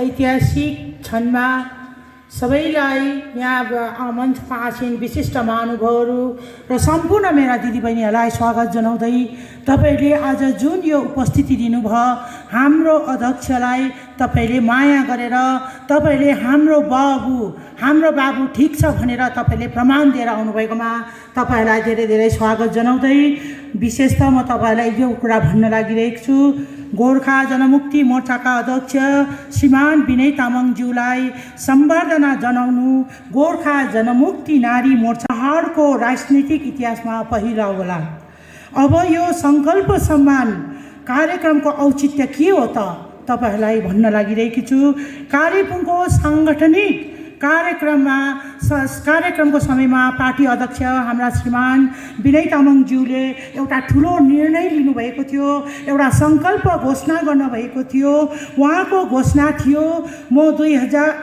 ऐतिहासिक क्षणमा सबैलाई यहाँ मञ्चमा आसीन विशिष्ट महानुभावहरू र सम्पूर्ण मेरा दिदीबहिनीहरूलाई स्वागत जनाउँदै तपाईले आज जुन यो उपस्थिति दिनुभयो हाम्रो अध्यक्षलाई तपाईले माया गरेर तपाईले हाम्रो बाबु ठीक छ भनेर तपाईले प्रमाण दिएर आउनुभएकोमा तपाईलाई धेरै धेरै स्वागत जनाउँदै विशेष त म तपाईलाई यो कुरा भन्न लागिरहेको छु। गोर्खा जनमुक्ति मोर्चाका अध्यक्ष श्रीमान विनय तामाङज्यूलाई सम्बर्धना जनाउनु गोर्खा जनमुक्ति नारी मोर्चा पहाडको राजनीतिक इतिहासमा पहिलो होला। अब यो संकल्प सम्मान कार्यक्रमको औचित्य के हो त तपाईहरुलाई भन्न लागिरहेकी छु। कालेबुङको सांगठनिक कार्यक्रमको समयमा पार्टी अध्यक्ष हाम्रा श्रीमान विनय तामाङज्यूले एउटा ठुलो निर्णय लिनुभएको थियो, एउटा संकल्प घोषणा गर्नुभएको थियो। उहाँको घोषणा थियो म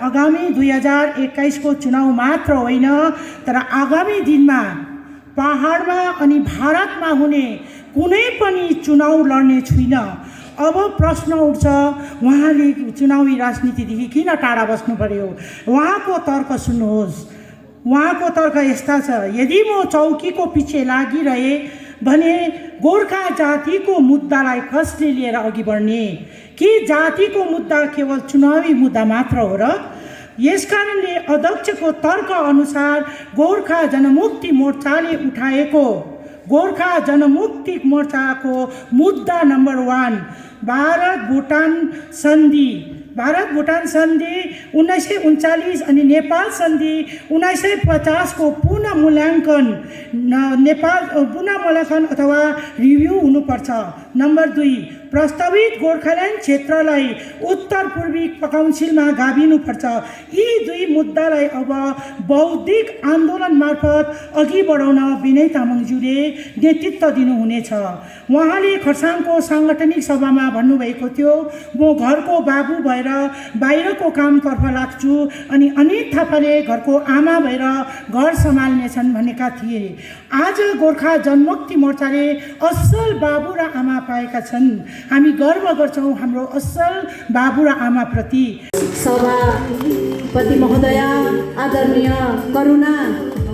आगामी 2021 को चुनाव मात्र होइन तर आगामी दिनमा पहाडमा अनि भारतमा हुने कुनै पनि चुनाव लड्ने छुइनँ। अब प्रश्न उठ्छ उहाँले चुनावी राजनीतिदेखि किन टाढा बस्नु पर्यो? उहाँको तर्क सुन्नुहोस्। उहाँको तर्क यस्ता छ, यदि म चौकीको पछि लागिरहे भने गोर्खा जातिको मुद्दालाई कसले लिएर अघि बढ्ने? के जातिको मुद्दा केवल चुनावी मुद्दा मात्र हो र? यसकारणले अध्यक्षको तर्क अनुसार गोर्खा जनमुक्ति मोर्चाले उठाएको गोर्खा जनमुक्ति मोर्चाको मुद्दा नम्बर 1 भारत भुटान सन्धि 1939 अनि नेपाल सन्धि 1950 को पुनः मूल्याङ्कन अथवा रिभ्यू हुनुपर्छ। नम्बर 2 प्रस्तावित गोर्खाल्यान्ड क्षेत्रलाई उत्तर पूर्वी काउन्सिलमा गाभिनुपर्छ। यी दुई मुद्दालाई अब बौद्धिक आन्दोलन मार्फत अघि बढाउन विनय तामाङज्यूले नेतृत्व दिनुहुनेछ। उहाँले खरसाङको साङ्गठनिक सभामा भन्नुभएको थियो, म घरको बाबु भएर बाहिरको कामतर्फ लाग्छु अनि अनित थापाले घरको आमा भएर घर सम्हाल्नेछन् भनेका थिए। आज गोर्खा जनमुक्ति मोर्चाले असल बाबु र आमा पाएका छन्। हामी गर्व गर्छौं हाम्रो असल बाबु र आमा प्रति। सभापति महोदय आदरणीय करुणा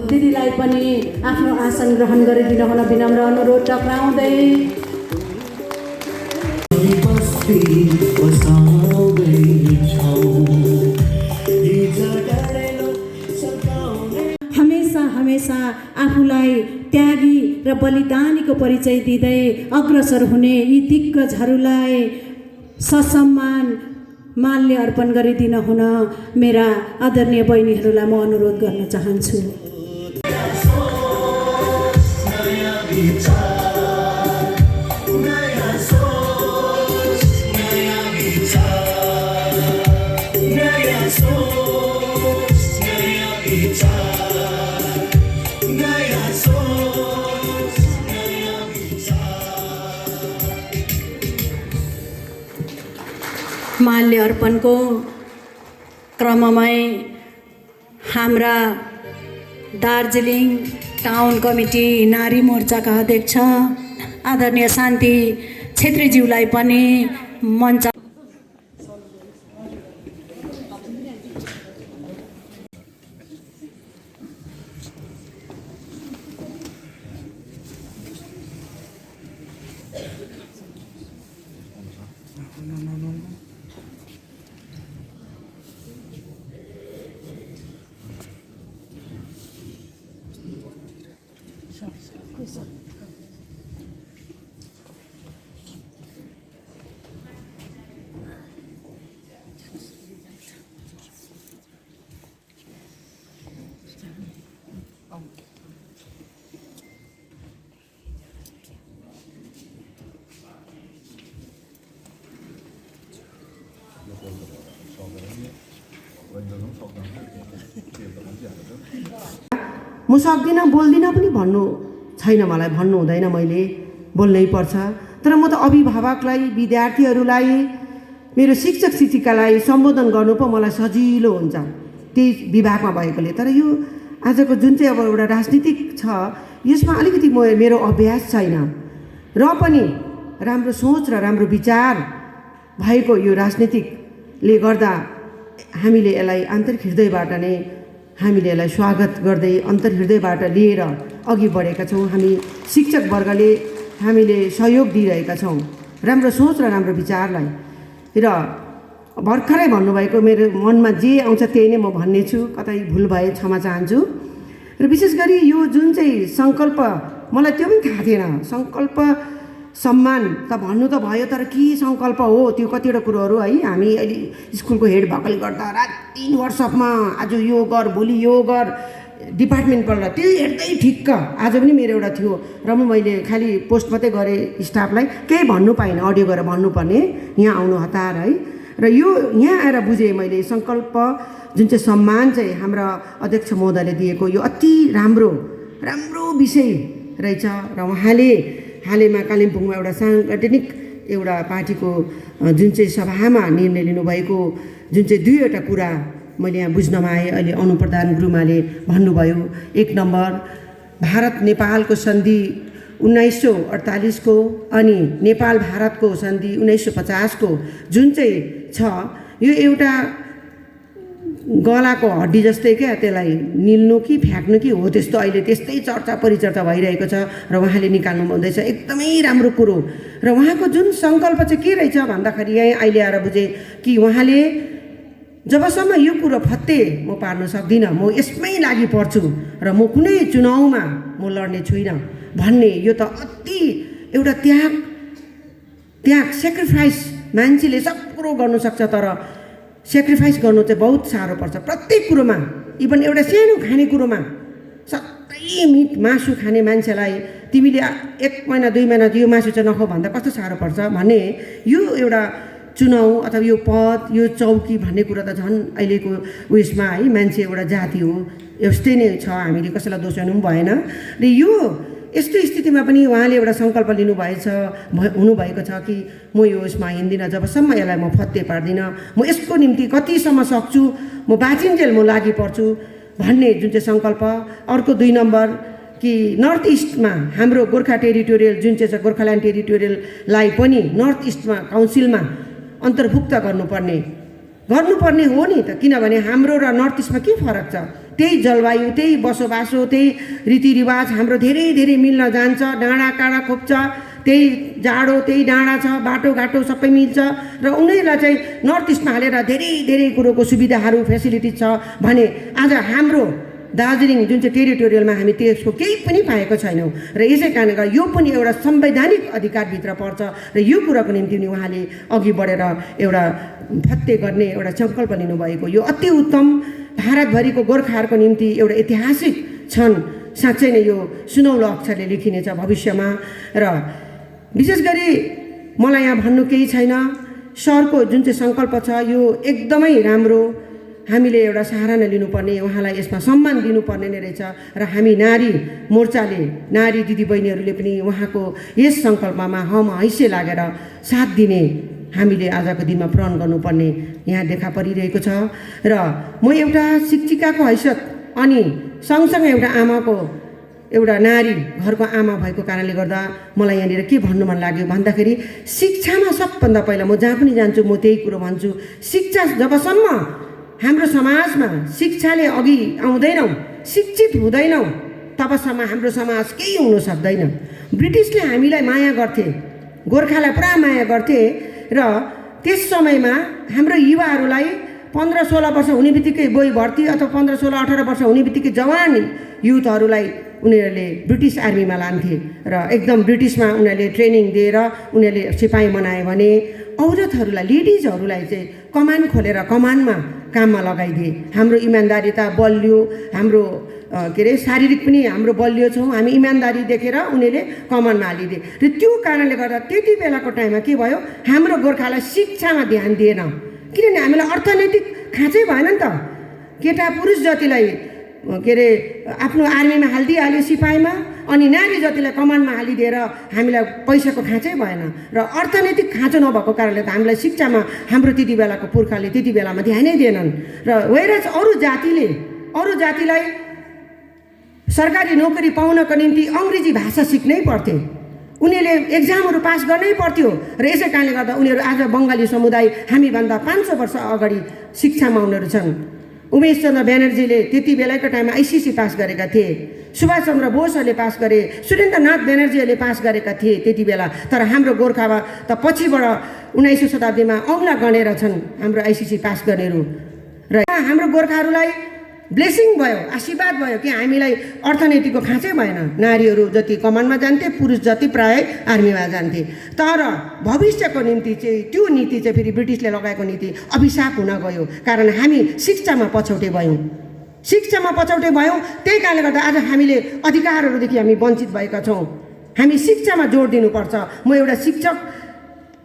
दिदीलाई पनि आफ्नो आसन ग्रहण गरिदिनु हुन विनम्र अनुरोध टक्राउँदै हमेशा आफूलाई त्यागी र बलिदानीको परिचय दिँदै अग्रसर हुने यी दिग्गजहरूलाई ससम्मान माल्य अर्पण गरिदिन हुन मेरा आदरणीय बहिनीहरूलाई म अनुरोध गर्न चाहन्छु। माल्य अर्पणको क्रममै हाम्रा दार्जिलिङ टाउन कमिटी नारी मोर्चाका अध्यक्ष आदरणीय शान्ति छेत्रीज्यूलाई पनि मञ्च म सक्दिनँ बोल्दिनँ पनि भन्नु छैन, मलाई भन्नु हुँदैन, मैले बोल्नै पर्छ। तर म त अभिभावकलाई विद्यार्थीहरूलाई मेरो शिक्षक शिक्षिकालाई सम्बोधन गर्नु पो मलाई सजिलो हुन्छ त्यही विभागमा भएकोले। तर यो आजको जुन चाहिँ अब एउटा राजनीतिक छ यसमा अलिकति मेरो अभ्यास छैन र पनि राम्रो सोच र राम्रो विचार भएको यो राजनीतिक ले गर्दा हामीले यसलाई आन्तरिक हृदयबाट नै हामीले यसलाई स्वागत गर्दै अन्तर्हृदयबाट लिएर अघि बढेका छौँ। हामी शिक्षक वर्गले हामीले सहयोग दिइरहेका छौँ राम्रो सोच र राम्रो विचारलाई। र भर्खरै भन्नुभएको मेरो मनमा जे आउँछ त्यही नै म भन्ने छु, कतै भुल भए क्षमा चाहन्छु। र विशेष गरी यो जुन चाहिँ सङ्कल्प मलाई त्यो पनि थाहा थिएन। सङ्कल्प सम्मान त भन्नु त भयो, तर के सङ्कल्प हो त्यो कतिवटा कुरोहरू है हामी अहिले स्कुलको हेड भकल गर्दा रात 3 वर्षमा आज यो गर भोलि यो गर डिपार्टमेन्ट पढ्दा त्यो हेर्दै ठिक्क आज पनि मेरो एउटा थियो र मैले खालि पोस्ट मात्रै गरेँ स्टाफलाई, केही भन्नु पाइनँ। अडियो गरेर भन्नुपर्ने यहाँ आउनु हतार है। र यो यहाँ आएर बुझेँ मैले सङ्कल्प जुन चाहिँ सम्मान चाहिँ हाम्रा अध्यक्ष महोदयले दिएको यो अति राम्रो विषय रहेछ। र उहाँले हालैमा कालिम्पोङमा एउटा साङ्गठनिक एउटा पार्टीको जुन चाहिँ सभामा निर्णय लिनुभएको जुन चाहिँ 2वटा कुरा मैले यहाँ बुझ्नमा आएँ। अहिले अनुप्रधान गुरुमाले भन्नुभयो, 1 नम्बर भारत नेपालको सन्धि 1948 को अनि नेपाल भारतको सन्धि 1950 को जुन चाहिँ छ यो एउटा गलाको हड्डी जस्तै क्या, त्यसलाई निल्नु कि फ्याँक्नु कि हो त्यस्तो अहिले त्यस्तै चर्चा परिचर्चा भइरहेको छ र उहाँले निकाल्नु हुँदैछ। एकदमै राम्रो कुरो। र उहाँको जुन सङ्कल्प चाहिँ के रहेछ भन्दाखेरि यहाँ अहिले आएर बुझेँ कि उहाँले जबसम्म यो कुरो फत्ते म पार्न सक्दिनँ, म यसमै लागि पर्छु र म कुनै चुनावमा म लड्ने छुइनँ भन्ने यो त अति एउटा त्याग सेक्रिफाइस। मान्छेले सब कुरो गर्नु सक्छ तर सेक्रिफाइस गर्नु चाहिँ बहुत साह्रो पर्छ प्रत्येक कुरोमा। इभन एउटा सानो खानेकुरोमा सधैँ मिट मासु खाने मान्छेलाई तिमीले 1 महिना 2 महिना यो मासु चाहिँ नखाऊ भन्दा कस्तो साह्रो पर्छ भने यो एउटा चुनाव अथवा यो पद यो चौकी भन्ने कुरा त झन् अहिलेको उयसमा है मान्छे एउटा जाति हो, यस्तै नै छ, हामीले कसैलाई दोषाउनु पनि भएन। र यो यस्तो स्थितिमा पनि उहाँले एउटा सङ्कल्प हुनुभएको छ कि म यो उसमा हिँड्दिनँ जबसम्म यसलाई म फत्ते पार्दिनँ, म यसको निम्ति कतिसम्म सक्छु म बाँचिन्जेल म लागि पर्छु भन्ने जुन चाहिँ सङ्कल्प। अर्को 2 नम्बर कि नर्थ इस्टमा हाम्रो गोर्खा टेरिटोरियल जुन चाहिँ छ गोर्खाल्यान्ड टेरिटोरियललाई पनि नर्थ इस्टमा काउन्सिलमा अन्तर्भुक्त गर्नुपर्ने हो नि त, किनभने हाम्रो र नर्थ इस्टमा के फरक छ? त्यही जलवायु, त्यही बसोबासो, त्यही रीतिरिवाज हाम्रो धेरै मिल्न जान्छ, डाँडा काँडा खोप्छ, त्यही जाडो त्यही डाँडा छ, बाटोघाटो सबै मिल्छ र उनीहरूलाई चाहिँ नर्थ इस्टमा हालेर धेरै कुरोको सुविधाहरू फेसिलिटिज छ भने आज हाम्रो दार्जिलिङ जुन चाहिँ टेरिटोरियलमा हामी त्यसको केही पनि पाएको छैनौँ। र यसै कारणले गर्दा यो पनि एउटा संवैधानिक अधिकारभित्र पर्छ र यो कुराको निम्ति पनि उहाँले अघि बढेर एउटा फत्ते गर्ने एउटा सङ्कल्प लिनुभएको यो अति उत्तम। भारतभरिको गोर्खाहरूको निम्ति एउटा ऐतिहासिक क्षण साँच्चै नै यो सुनौलो अक्षरले लेखिनेछ भविष्यमा। र विशेष गरी मलाई यहाँ भन्नु केही छैन, सरको जुन चाहिँ सङ्कल्प छ यो एकदमै राम्रो। हामीले एउटा सराहना लिनुपर्ने, उहाँलाई यसमा सम्मान दिनुपर्ने नै रहेछ। र हामी नारी मोर्चाले नारी दिदीबहिनीहरूले पनि उहाँको यस सङ्कल्पमा हम हैसे लागेर साथ दिने हामीले आजको दिनमा प्रण गर्नुपर्ने यहाँ देखा परिरहेको छ। र म एउटा शिक्षिकाको हैसियत अनि सँगसँगै एउटा आमाको एउटा नारी घरको आमा भएको कारणले गर्दा मलाई यहाँनिर के भन्नु मन लाग्यो भन्दाखेरि शिक्षामा सबभन्दा पहिला म जहाँ पनि जान्छु म त्यही कुरो भन्छु, शिक्षा जबसम्म हाम्रो समाजमा शिक्षाले अघि आउँदैनौँ, शिक्षित हुँदैनौँ, तबसम्म हाम्रो समाज केही हुन सक्दैन। ब्रिटिसले हामीलाई माया गर्थे, गोर्खालाई पुरा माया गर्थे र त्यस समयमा हाम्रो युवाहरूलाई 15-16 वर्ष हुने बित्तिकै गोई भर्ती अथवा 15-16-18 वर्ष हुने बित्तिकै जवान युथहरूलाई उनीहरूले ब्रिटिस आर्मीमा लान्थे र एकदम ब्रिटिसमा उनीहरूले ट्रेनिङ दिएर उनीहरूले सिपाही बनाए भने औरतहरूलाई लेडिजहरूलाई चाहिँ कमान खोलेर कमानमा काममा लगाइदिए। हाम्रो इमान्दारिता बलियो, हाम्रो शारीरिक पनि हाम्रो बलियो छौँ, हामी इमान्दारी देखेर उनीहरूले कमानमा हालिदिए। र त्यो कारणले गर्दा त्यति बेलाको टाइममा के भयो, हाम्रो गोर्खालाई शिक्षामा ध्यान दिएन, किनभने हामीलाई अर्थनैतिक खाँचै भएन नि त। केटा पुरुष जतिलाई आफ्नो आर्मीमा हालिदिइहाल्यो सिपाहीमा, अनि नारी जतिलाई कमानमा हालिदिएर हामीलाई पैसाको खाँचै भएन र अर्थनैतिक खाँचो नभएको कारणले त हामीलाई शिक्षामा हाम्रो त्यति बेलाको पुर्खाले त्यति बेलामा ध्यानै दिएनन्। र वेरज अरू जातिलाई सरकारी नोकरी पाउनको निम्ति अङ्ग्रेजी भाषा सिक्नै पर्थे उनीहरूले एक्जामहरू पास गर्नै पर्थ्यो र यसै कारणले गर्दा उनीहरू आज बङ्गाली समुदाय हामीभन्दा 500 वर्ष अगाडि शिक्षामा उनीहरू छन्। उमेश चन्द्र ब्यानर्जीले त्यति बेलाको टाइममा आइसिसी पास गरेका थिए, सुभाष चन्द्र बोसहरूले पास गरे, सुरेन्द्रनाथ ब्यानर्जीहरूले पास गरेका थिए त्यति बेला। तर हाम्रो गोर्खामा त पछिबाट 19औं शताब्दीमा औँला गनेर छन् हाम्रो आइसिसी पास गर्नेहरू। र हाम्रो गोर्खाहरूलाई ब्लेसिङ भयो, आशीर्वाद भयो कि हामीलाई अर्थनीतिको खाँचै भएन। नारीहरू जति कमानमा जान्थे, पुरुष जति प्राय आर्मीमा जान्थे। तर भविष्यको निम्ति चाहिँ त्यो नीति चाहिँ फेरि ब्रिटिसले लगाएको नीति अभिशाप हुन गयो, कारण हामी शिक्षामा पछौटे भयौँ। शिक्षामा पछौटे भयौँ, त्यही कारणले गर्दा आज हामीले अधिकारहरूदेखि हामी वञ्चित भएका छौँ। हामी शिक्षामा जोड दिनुपर्छ। म एउटा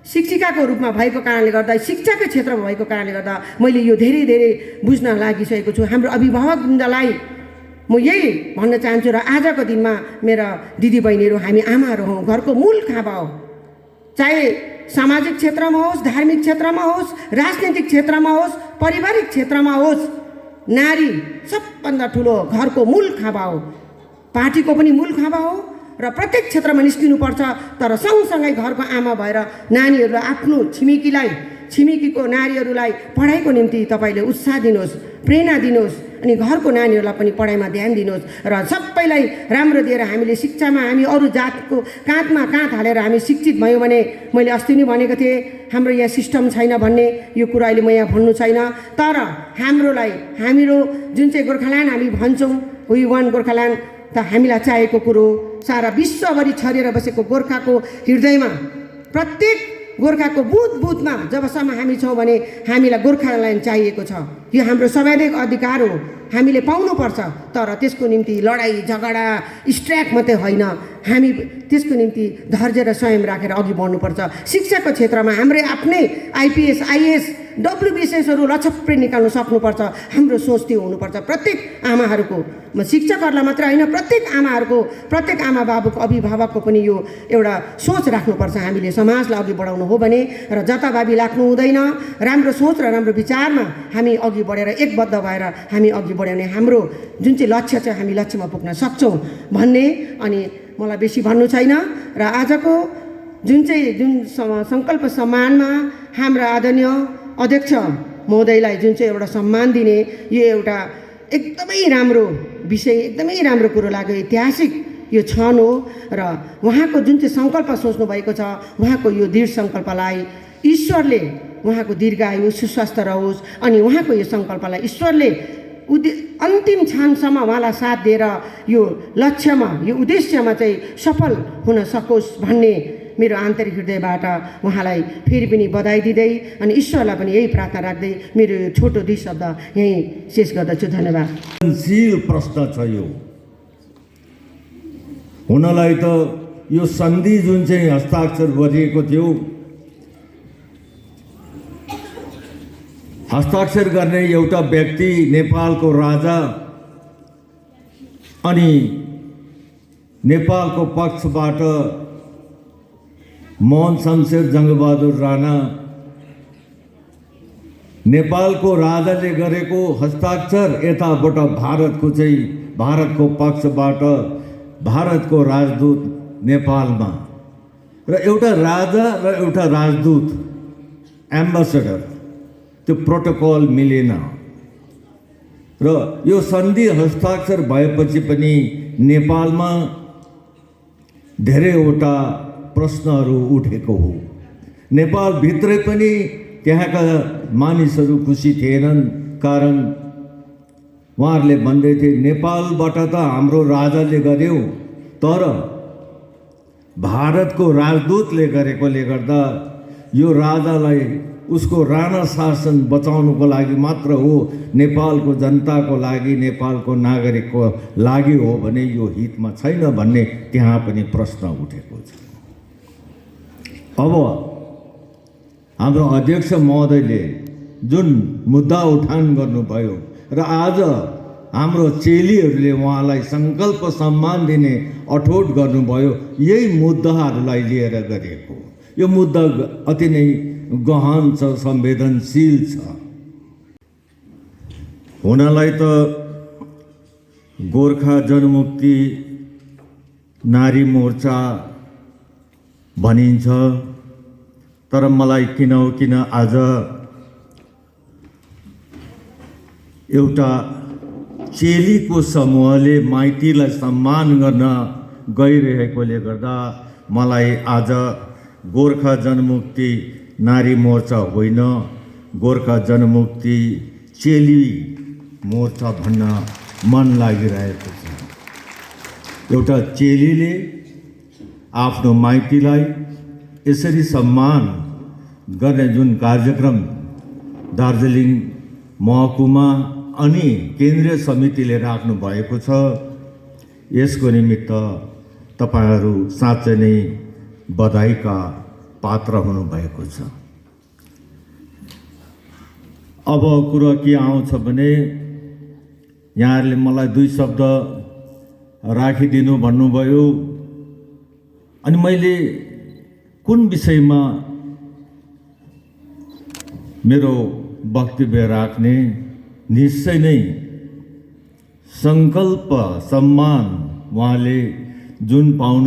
शिक्षिकाको रूपमा भएको कारणले गर्दा, शिक्षाकै क्षेत्रमा भएको कारणले गर्दा मैले यो धेरै धेरै बुझ्न लागिसकेको छु। हाम्रो अभिभावकवृन्दलाई म यही भन्न चाहन्छु। र आजको दिनमा मेरा दिदीबहिनीहरू, हामी आमाहरू हौँ, घरको मूल खाँबा हो। चाहे सामाजिक क्षेत्रमा होस्, धार्मिक क्षेत्रमा होस्, राजनीतिक क्षेत्रमा होस्, पारिवारिक क्षेत्रमा होस्, नारी सबभन्दा ठुलो घरको मूल खाँबा हो। पार्टीको पनि मूल खाँबा हो र प्रत्येक क्षेत्रमा निस्किनुपर्छ। तर सँगसँगै घरको आमा भएर नानीहरूलाई, आफ्नो छिमेकीको नारीहरूलाई पढाइको निम्ति तपाईँले उत्साह दिनुहोस्, प्रेरणा दिनुहोस्, अनि घरको नानीहरूलाई पनि पढाइमा ध्यान दिनुहोस्। र सबैलाई राम्रो दिएर हामीले शिक्षामा हामी अरू जातको काँधमा काँध हालेर हामी शिक्षित भयौँ भने, मैले अस्ति नै भनेको थिएँ हाम्रो यहाँ सिस्टम छैन भन्ने, यो कुरा अहिले म यहाँ भन्नु छैन। तर हाम्रो जुन चाहिँ गोर्खाल्यान्ड हामी भन्छौँ, वी वान गोर्खाल्यान्ड, त हामीलाई चाहिएको कुरो सारा विश्वभरि छरिएर बसेको गोर्खाको हृदयमा, प्रत्येक गोर्खाको बुथमा जबसम्म हामी छौँ भने हामीलाई गोर्खाल्यान्ड चाहिएको छ। यो हाम्रो संवैधानिक अधिकार हो, हामीले पाउनुपर्छ। तर त्यसको निम्ति लडाइँ झगडा स्ट्राइक मात्रै होइन, हामी त्यसको निम्ति धैर्य र संयम राखेर अघि बढ्नुपर्छ। शिक्षाको क्षेत्रमा हाम्रै आफ्नै आइपिएस आइएएस डब्लुबिसिएसहरू लछप्रे निकाल्नु सक्नुपर्छ। हाम्रो सोच त्यो हुनुपर्छ प्रत्येक आमाहरूको। म शिक्षकहरूलाई मात्र होइन, प्रत्येक आमाहरूको, प्रत्येक आमा बाबुको, अभिभावकको पनि यो एउटा सोच राख्नुपर्छ। हामीले समाजलाई अघि बढाउनु हो भने र जताभावी लाग्नु हुँदैन। राम्रो सोच र राम्रो विचारमा हामी अघि बढेर एकबद्ध भएर हामी अघि बढ्यो भने हाम्रो जुन चाहिँ लक्ष्य छ, हामी लक्ष्यमा पुग्न सक्छौँ भन्ने। अनि मलाई बेसी भन्नु छैन। र आजको जुन सङ्कल्प सम्मानमा हाम्रा आदरणीय अध्यक्ष महोदयलाई जुन चाहिँ एउटा सम्मान दिने, यो एउटा एकदमै राम्रो विषय, एकदमै राम्रो कुरो लाग्यो। ऐतिहासिक यो क्षण हो र उहाँको जुन चाहिँ सङ्कल्प सोच्नु भएको छ, उहाँको यो दृढ सङ्कल्पलाई ईश्वरले उहाँको दीर्घायु सुस्वास्थ्य रहोस्। अनि उहाँको यो सङ्कल्पलाई ईश्वरले अन्तिम क्षणसम्म उहाँलाई साथ दिएर यो लक्ष्यमा, यो उद्देश्यमा चाहिँ सफल हुन सकोस् भन्ने मेरो आन्तरिक हृदयबाट उहाँलाई फेरि पनि बधाई दिँदै अनि ईश्वरलाई पनि यही प्रार्थना राख्दै मेरो यो छोटो 2 शब्द यहीँ शेष गर्दछु। धन्यवाद। प्रश्न छ यो। हुनलाई त यो सन्धि जुन चाहिँ हस्ताक्षर गरिएको थियो, हस्ताक्षर गर्ने एउटा व्यक्ति नेपालको राजा अनि नेपालको पक्षबाट मोहन शमशेर जङ्गबहादुर राणा, नेपालको राजाले गरेको हस्ताक्षर, यताबाट भारतको पक्षबाट भारतको राजदूत नेपालमा, र एउटा राजा र एउटा राजदूत एम्बेसडर, त्यो प्रोटोकल मिलेन। र यो सन्धि हस्ताक्षर भएपछि पनि नेपालमा धेरैवटा प्रश्नहरू उठेको हो। नेपालभित्रै पनि त्यहाँका मानिसहरू खुसी थिएनन्, कारण उहाँहरूले भन्दै थिए नेपालबाट त हाम्रो राजाले गर्यो, तर भारतको राजदूतले गरेकोले गर्दा यो राजालाई उसको राणा शासन बचाउनुको लागि मात्र हो, नेपालको जनताको लागि, नेपालको नागरिकको लागि हो भने यो हितमा छैन भन्ने त्यहाँ पनि प्रश्न उठेको छ। अब हाम्रो अध्यक्ष महोदयले जुन मुद्दा उठान गर्नुभयो र आज हाम्रो चेलीहरूले उहाँलाई सङ्कल्प सम्मान दिने अठोट गर्नुभयो, यही मुद्दाहरूलाई लिएर गरिएको। यो मुद्दा अति नै गहन छ, संवेदनशील छ। हुनलाई त गोर्खा जनमुक्ति नारी मोर्चा भनिन्छ। तर मलाई किन हो किन आज एउटा चेलीको समूहले माइतीलाई सम्मान गर्न गइरहेकोले गर्दा मलाई आज गोर्खा जनमुक्ति नारी मोर्चा होइन, गोर्खा जनमुक्ति चेली मोर्चा भन्न मन लागिरहेको छ। एउटा चेलीले आफ्नो माइतीलाई यसरी सम्मान गर्ने जुन कार्यक्रम दार्जिलिङ महकुमा अनि केन्द्रीय समितिले राख्नु भएको छ, यसको निमित्त तपाईहरू साँच्चै नै बधाईका पात्र हुनुभएको छ। अब कुरा के आउँछ भने यहाँहरूले मलाई 2 शब्द राखिदिनु भन्नुभयो, अनि मैले कुन विषयमा मेरो वक्तव्य राख्ने, निश्चय नै सङ्कल्प सम्मान उहाँले जुन पाउन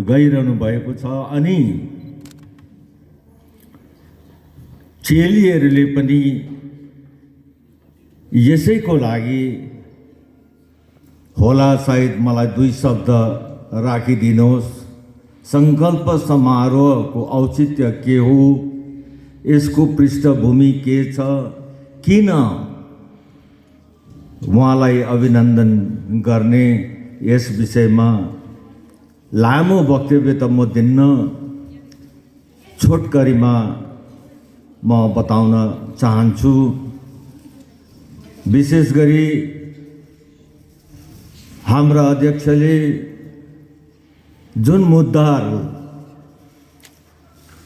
गइरहनु भएको छ, अनि चेलीहरूले पनि यसैको लागि होला सायद मलाई 2 शब्द राखिदिनुहोस्। सङ्कल्प समारोहको औचित्य के हो, यसको पृष्ठभूमि के छ, किन उहाँलाई अभिनन्दन गर्ने, यस विषयमा लामो वक्तव्य त म दिन्न, छोटकरीमा म बताउन चाहन्छु। विशेष गरी हाम्रा अध्यक्षले जुन मुद्दाहरू,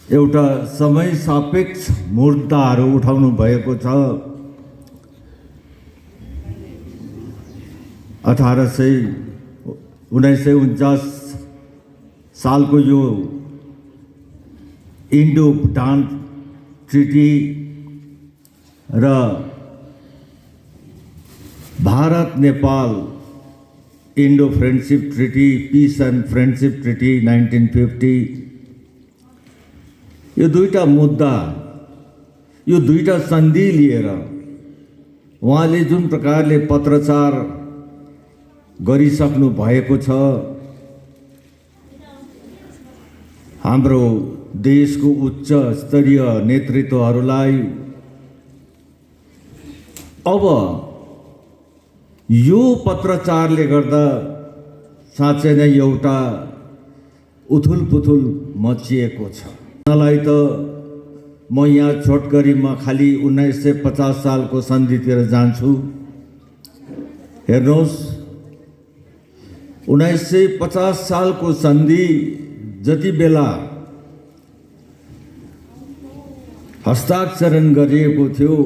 एउटा समय सापेक्ष मुद्दाहरू उठाउनु भएको छ, 1949 सालको यो इन्डो भुटान ट्रिटी र Bharat Nepal Indo friendship treaty, piece and friendship treaty 1950, यो 2टा मुद्दा, यो 2टा सन्धि लिएर उहाँले जुन प्रकारले पत्रचार गरिसक्नु भएको छ, हाम्रो देशको उच्च स्तरीय नेतृत्वहरूलाई अब यो पत्रचारले गर्दा साँच्चै नै एउटा उथुलपुथुल मचिएको छ। मलाई त म यहाँ छोटकरीमा खालि 1950 सालको सन्धितिर जान्छु। हेर्नुहोस्, 1950 सालको सन्धि जति बेला हस्ताक्षरण गरिएको थियो,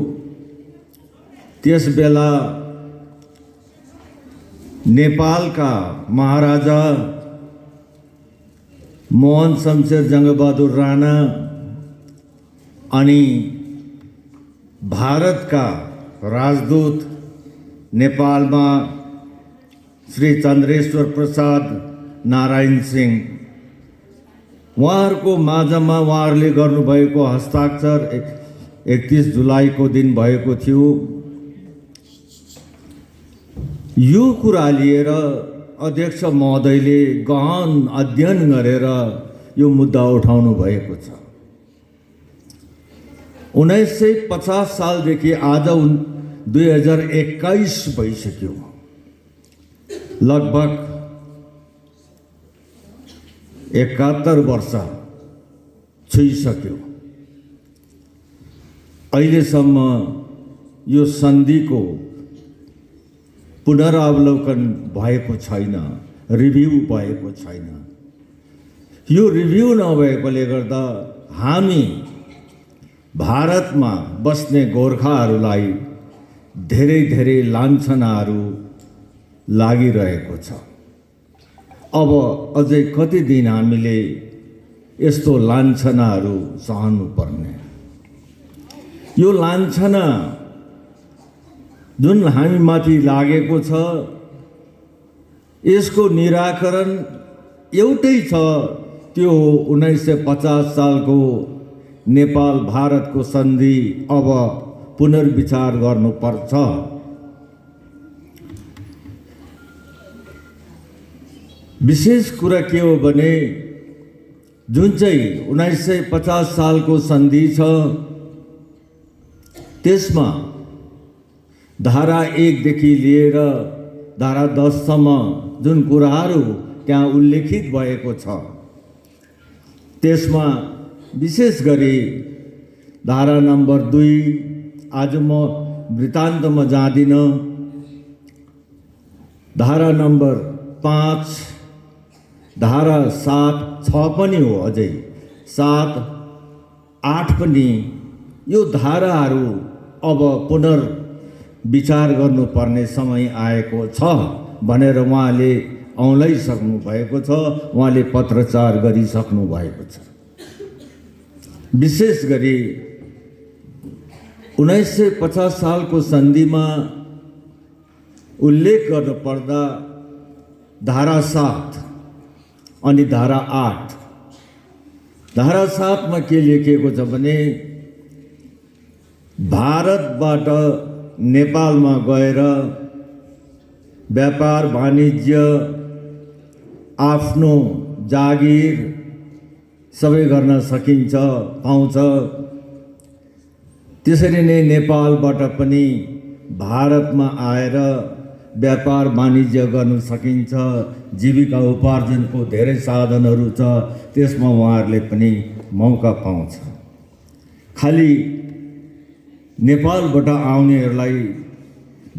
त्यस बेला नेपालका महाराजा मोहन शमशेर जङ्गबहादुर राणा अनि भारतका राजदूत नेपालमा श्री चन्द्रेश्वर प्रसाद नारायण सिंह, उहाँहरूको माझमा उहाँहरूले गर्नुभएको हस्ताक्षर 31 जुलाईको दिन भएको थियो। यो कुरा लिएर अध्यक्ष महोदयले गहन अध्ययन गरेर यो मुद्दा उठाउनु भएको छ। 1950 सालदेखि आज 2021 भइसक्यो, लगभग 71 वर्ष छोइसक्यो। अहिलेसम्म यो सन्धिको पुनरावलोकन भएको छैन, रिभ्यू भएको छैन। यो रिभ्यू नभएकोले गर्दा हामी भारतमा बस्ने गोर्खाहरूलाई धेरै धेरै लाञ्छनाहरू लागिरहेको छ। अब अझै कति दिन हामीले यस्तो लाञ्छनाहरू सहनु पर्ने? यो लाञ्छना जुन हामीमाथि लागेको छ, यसको निराकरण एउटै छ, त्यो हो 1950 सालको नेपाल भारतको सन्धि अब पुनर्विचार गर्नुपर्छ। विशेष कुरा के हो भने जुन चाहिँ 1950 सालको सन्धि छ त्यसमा धारा 1 देखि लिएर धारा 10 सम्म जुन कुराहरू त्यहाँ उल्लेखित भएको छ त्यसमा विशेष गरी धारा नम्बर 2, आज म वृत्तान्तमा जाँदिनँ, धारा नम्बर 5, धारा 7, 6 पनि हो, अझै 7, 8 पनि, यो धाराहरू अब पुनर्विचार गर्नुपर्ने समय आएको छ भनेर उहाँले औँलाइसक्नु भएको छ, उहाँले पत्रचार गरिसक्नु भएको छ। विशेष गरी 1950 सालको सन्धिमा उल्लेख गर्नुपर्दा धारा 7 अनि धारा 8, धारा 7 मा के लेखिएको छ भने भारतबाट नेपालमा गएर व्यापार वाणिज्य आफ्नो जागिर सबै गर्न सकिन्छ, पाउँछ। त्यसरी नै नेपालबाट पनि भारतमा आएर व्यापार वाणिज्य गर्न सकिन्छ, जीविका उपार्जनको धेरै साधनहरू छ, त्यसमा उहाँहरूले पनि मौका पाउँछ। खालि नेपालबाट आउनेहरूलाई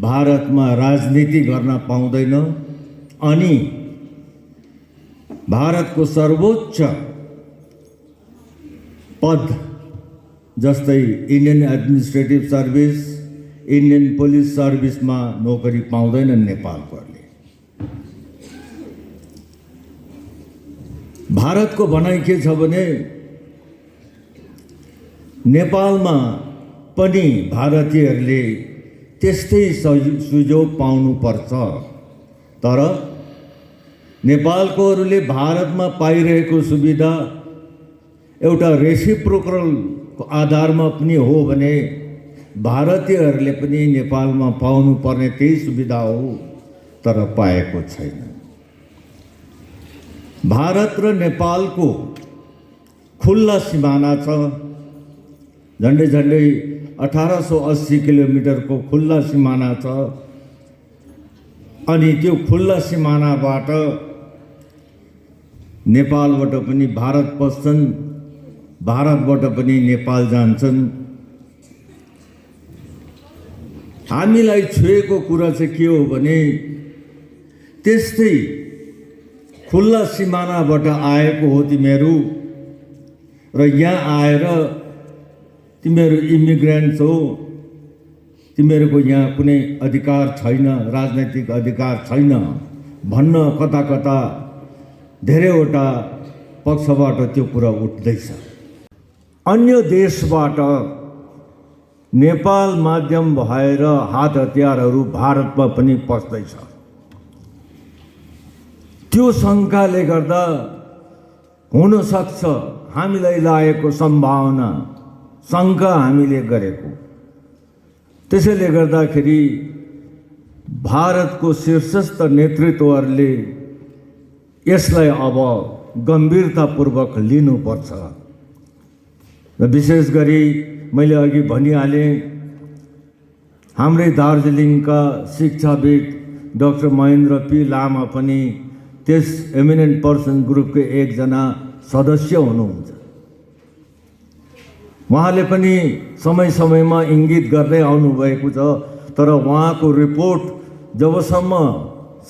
भारतमा राजनीति गर्न पाउँदैन अनि भारतको सर्वोच्च पद जस्तै Indian administrative service, Indian police सर्भिसमा नोकरी पाउँदैनन् नेपालकोहरूले। भारतको भनाइ के छ भने नेपालमा पनि भारतीयहरूले त्यस्तै सुयोग पाउनुपर्छ, तर नेपालकोहरूले भारतमा पाइरहेको सुविधा एउटा रेसिप्रोकलको आधारमा पनि हो भने भारतीयहरूले पनि नेपालमा पाउनुपर्ने त्यही सुविधा हो, तर पाएको छैन। भारत र नेपालको खुल्ला सिमाना छ, झन्डै झन्डै 1880 किलोमिटरको खुल्ला सिमाना छ अनि त्यो खुल्ला सिमानाबाट नेपालबाट पनि भारत पस्छन्, भारतबाट पनि नेपाल जान्छन्। हामीलाई छोएको कुरा चाहिँ के हो भने त्यस्तै खुल्ला सिमानाबाट आएको हो तिमीहरू र यहाँ आएर तिमीहरू इमिग्रेन्ट्स हो, तिमीहरूको यहाँ कुनै अधिकार छैन, राजनैतिक अधिकार छैन भन्न कता कता धेरैवटा पक्षबाट त्यो कुरा उठ्दैछ। अन्य देशबाट नेपाल माध्यम भएर हात हतियारहरू भारतमा पनि पस्दैछ। त्यो शङ्काले गर्दा हुन सक्छ हामीलाई लागेको सम्भावना, शङ्का हामीले गरेको, त्यसैले गर्दाखेरि भारतको शीर्षस्थ नेतृत्वहरूले यसलाई अब गम्भीरतापूर्वक लिनुपर्छ। र विशेष गरी मैले अघि भनिहालेँ, हाम्रै दार्जिलिङका शिक्षाविद डाक्टर महेन्द्र पी लामा पनि त्यस एमिनेन्ट पर्सन ग्रुपको एकजना सदस्य हुनुहुन्छ। उहाँले पनि समय समयमा इङ्गित गर्दै आउनुभएको छ, तर उहाँको रिपोर्ट जबसम्म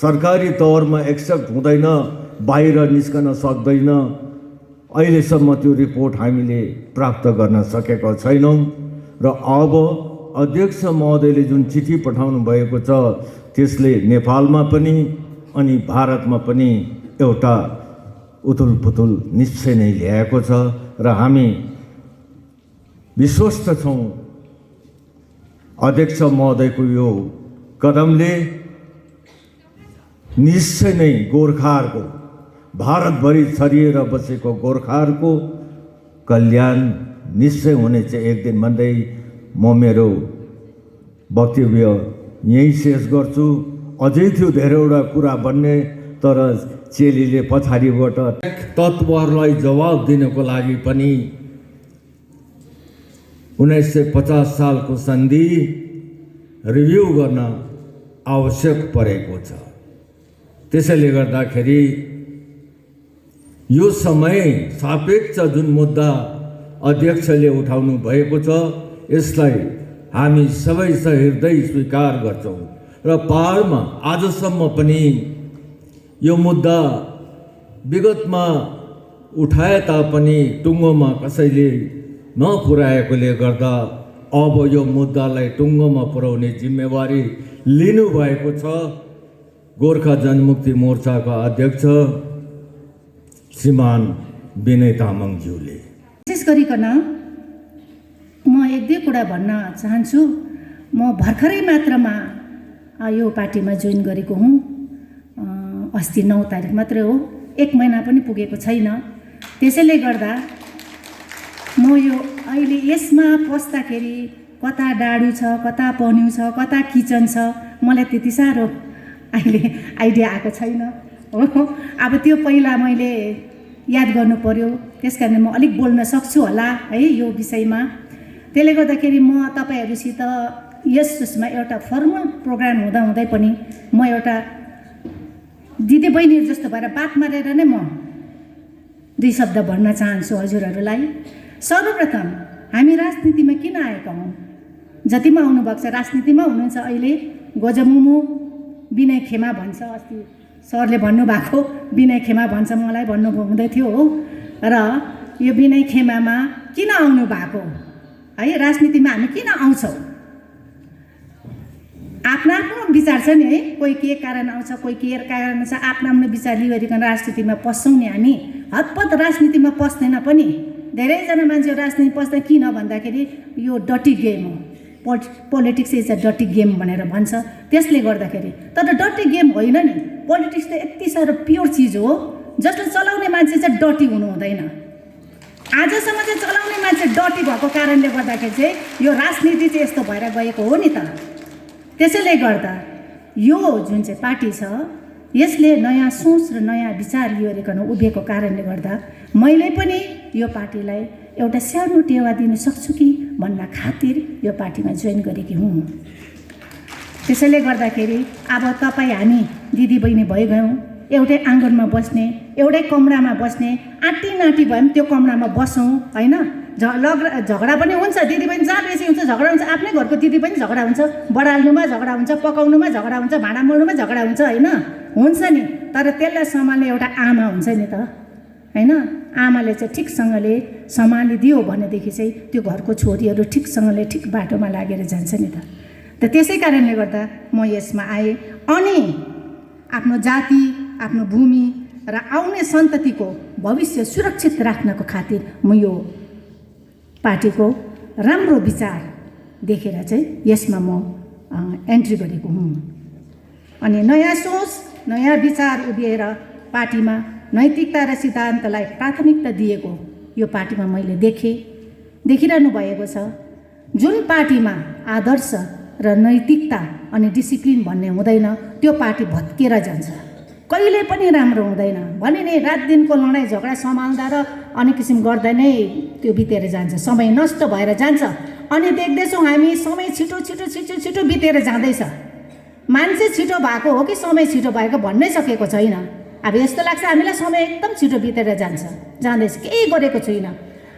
सरकारी तौरमा एक्सेप्ट हुँदैन, बाहिर निस्कन सक्दैन, अहिलेसम्म त्यो रिपोर्ट हामीले प्राप्त गर्न सकेका छैनौँ। र अब अध्यक्ष महोदयले जुन चिठी पठाउनु भएको छ त्यसले नेपालमा पनि अनि भारतमा पनि एउटा उथुलपुथुल निश्चय नै ल्याएको छ र हामी विश्वस्त छौँ अध्यक्ष महोदयको यो कदमले निश्चय नै गोर्खाहरूको भारतभरि छरिएर बसेको गोर्खाहरूको कल्याण निश्चय हुने चाहिँ एक दिन भन्दै म मेरो वक्तव्य यहीँ शेष गर्छु। अझै थियो धेरैवटा कुरा भन्ने, तर चेलीले पछाडिबाट तत्त्वहरूलाई जवाब दिनको लागि पनि 1950 सालको सन्धि रिभ्यू गर्न आवश्यक परेको छ। त्यसैले गर्दाखेरि यो समय सापेक्ष जुन मुद्दा अध्यक्षले उठाउनु भएको छ, यसलाई हामी सबै सहृदय स्वीकार गर्छौँ र पहाडमा आजसम्म पनि यो मुद्दा विगतमा उठाए तापनि टुङ्गोमा कसैले नपुर्याएकोले गर्दा अब यो मुद्दालाई टुङ्गोमा पुर्याउने जिम्मेवारी लिनुभएको छ गोर्खा जनमुक्ति मोर्चाका अध्यक्ष श्रीमान विनय तामाङज्यूले। विशेष गरिकन म एक दुई कुरा भन्न चाहन्छु। म भर्खरै मात्रमा यो पार्टीमा जोइन गरेको हुँ। अस्ति 9 तारिक मात्रै हो, 1 महिना पनि पुगेको छैन। त्यसैले गर्दा म यो अहिले यसमा पस्दाखेरि कता डाडु छ, कता पन्यु छ, कता किचन छ, मलाई त्यति साह्रो अहिले आइडिया आएको छैन हो। अब त्यो पहिला मैले याद गर्नु पर्यो, त्यस कारण म अलिक बोल्न सक्छु होला है यो विषयमा। त्यसले गर्दाखेरि म तपाईँहरूसित यस उसमा एउटा फर्मल प्रोग्राम हुँदाहुँदै पनि म एउटा दिदी बहिनी जस्तो भएर बात मारेर नै म 2 शब्द भन्न चाहन्छु हजुरहरूलाई। सर्वप्रथम हामी राजनीतिमा किन आएका हौँ? जतिमा आउनुभएको छ राजनीतिमा हुनुहुन्छ अहिले। गजमुमु विनय खेमा भन्छ, अस्ति सरले भन्नुभएको विनय खेमा भन्छ, मलाई भन्नु हुँदै थियो हो। र यो विनय खेमामा किन आउनु भएको है? राजनीतिमा हामी किन आउँछौँ? आफ्नो आफ्नो विचार छ नि है, कोही के कारण आउँछ, कोही के कारण आउँछ, आफ्नो आफ्नो विचार लिइकन राजनीतिमा पस्छौँ नि हामी। हतपत राजनीतिमा पस्दैन पनि। धेरैजना मान्छेहरू राजनीति पस्दैन किन भन्दाखेरि यो डटी गेम हो, पोलिटिक्स इज अ डटी गेम भनेर भन्छ। त्यसले गर्दाखेरि तर डटी गेम होइन नि, पोलिटिक्स त यति साह्रो प्योर चिज हो जसले चलाउने मान्छे चाहिँ डटी हुनु हुँदैन। आजसम्म चाहिँ चलाउने मान्छे डटी भएको कारणले गर्दाखेरि चाहिँ यो राजनीति चाहिँ यस्तो भएर गएको हो नि त। त्यसैले गर्दा यो जुन चाहिँ पार्टी छ यसले नयाँ सोच र नयाँ विचार लिइकन उभिएको कारणले गर्दा मैले पनि यो पार्टीलाई एउटा सानो टेवा दिन सक्छु कि भन्न खातिर यो पार्टीमा जोइन गरेकी हुँ। त्यसैले गर्दाखेरि अब तपाईँ हामी दिदी बहिनी भइगयौँ, एउटै आँगनमा बस्ने, एउटै कमरामा बस्ने, आँटी नाटी भए पनि त्यो कमरामा बसौँ होइन। झगडा पनि हुन्छ, दिदीबहिनी जहाँ बेसी हुन्छ झगडा हुन्छ, आफ्नै घरको दिदी पनि झगडा हुन्छ, बढाल्नुमा झगडा हुन्छ, पकाउनुमा झगडा हुन्छ, भाँडा मोल्नुमा झगडा हुन्छ होइन, हुन्छ नि। तर त्यसलाई सम्हाल्ने एउटा आमा हुन्छ नि त होइन। आमाले चाहिँ ठिकसँगले सम्हालिदियो भनेदेखि चाहिँ त्यो घरको छोरीहरू ठिकसँगले ठिक बाटोमा लागेर जान्छ नि त। त्यसै कारणले गर्दा म यसमा आएँ अनि आफ्नो जाति, आफ्नो भूमि र आउने सन्ततिको भविष्य सुरक्षित राख्नको खातिर म यो पार्टीको राम्रो विचार देखेर चाहिँ यसमा म एन्ट्री गरेको हुँ। अनि नयाँ सोच, नयाँ विचार उभिएर पार्टीमा नैतिकता र सिद्धान्तलाई प्राथमिकता दिएको यो पार्टीमा मैले देखिरहनु भएको छ। जुन पार्टीमा आदर्श र नैतिकता अनि डिसिप्लिन भन्ने हुँदैन त्यो पार्टी भत्केर जान्छ, कहिले पनि राम्रो हुँदैन। भने नि रात दिनको लडाइँ झगडा सम्हाल्दा र अनेक किसिम गर्दा नै त्यो बितेर जान्छ, समय नष्ट भएर जान्छ। अनि देख्दैछौँ हामी समय छिटो छिटो छिटो छिटो बितेर जाँदैछ। मान्छे छिटो भएको हो कि समय छिटो भएको भन्नै सकेको छैन। अब यस्तो लाग्छ हामीलाई समय एकदम छिटो बितेर जाँदैछ, केही गरेको छुइनँ।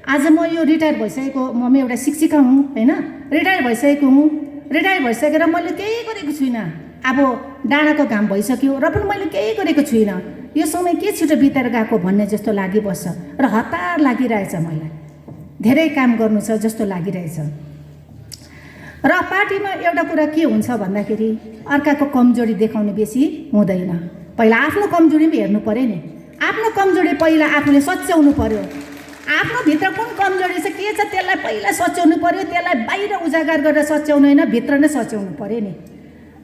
आज म यो रिटायर भइसकेको, म एउटा शिक्षिका हुँ होइन, रिटायर भइसकेको हुँ। रिटायर भइसकेर मैले केही गरेको छुइनँ। अब डाँडाको घाम भइसक्यो र पनि मैले केही गरेको छुइनँ। यो समय के छिटो बितेर गएको भन्ने जस्तो लागिबस्छ र हतार लागिरहेछ। मलाई धेरै काम गर्नु छ जस्तो लागिरहेछ। र पार्टीमा एउटा कुरा के हुन्छ भन्दाखेरि अर्काको कमजोरी देखाउने बेसी हुँदैन। पहिला आफ्नो कमजोरी पनि हेर्नु पऱ्यो नि। आफ्नो कमजोरी पहिला आफूले सच्याउनु पऱ्यो। आफ्नो भित्र कुन कमजोरी छ, के छ, त्यसलाई पहिला सच्याउनु पऱ्यो। त्यसलाई बाहिर उजागर गरेर सच्याउनु होइन, भित्र नै सच्याउनु पऱ्यो नि।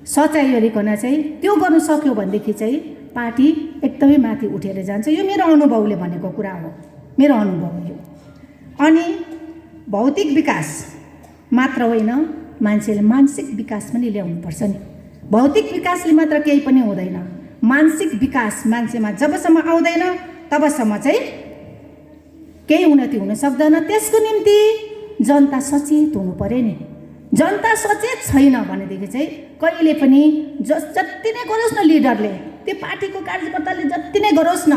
सच्याइवरिकन चाहिँ त्यो गर्नु सक्यो भनेदेखि चाहिँ पार्टी एकदमै माथि उठेर जान्छ। यो मेरो अनुभवले भनेको कुरा हो, मेरो अनुभव हो यो। अनि भौतिक विकास मात्र होइन, मान्छेले मानसिक विकास पनि ल्याउनुपर्छ नि। भौतिक विकासले मात्र केही पनि हुँदैन, मानसिक विकास मान्छेमा जबसम्म आउँदैन तबसम्म चाहिँ केही उन्नति हुन सक्दैन। त्यसको निम्ति जनता सचेत हुनु पर्यो नि। जनता सचेत छैन भनेदेखि चाहिँ कहिले पनि जति नै गरोस् न लिडरले, त्यो पार्टीको कार्यकर्ताले जति नै गरोस् न,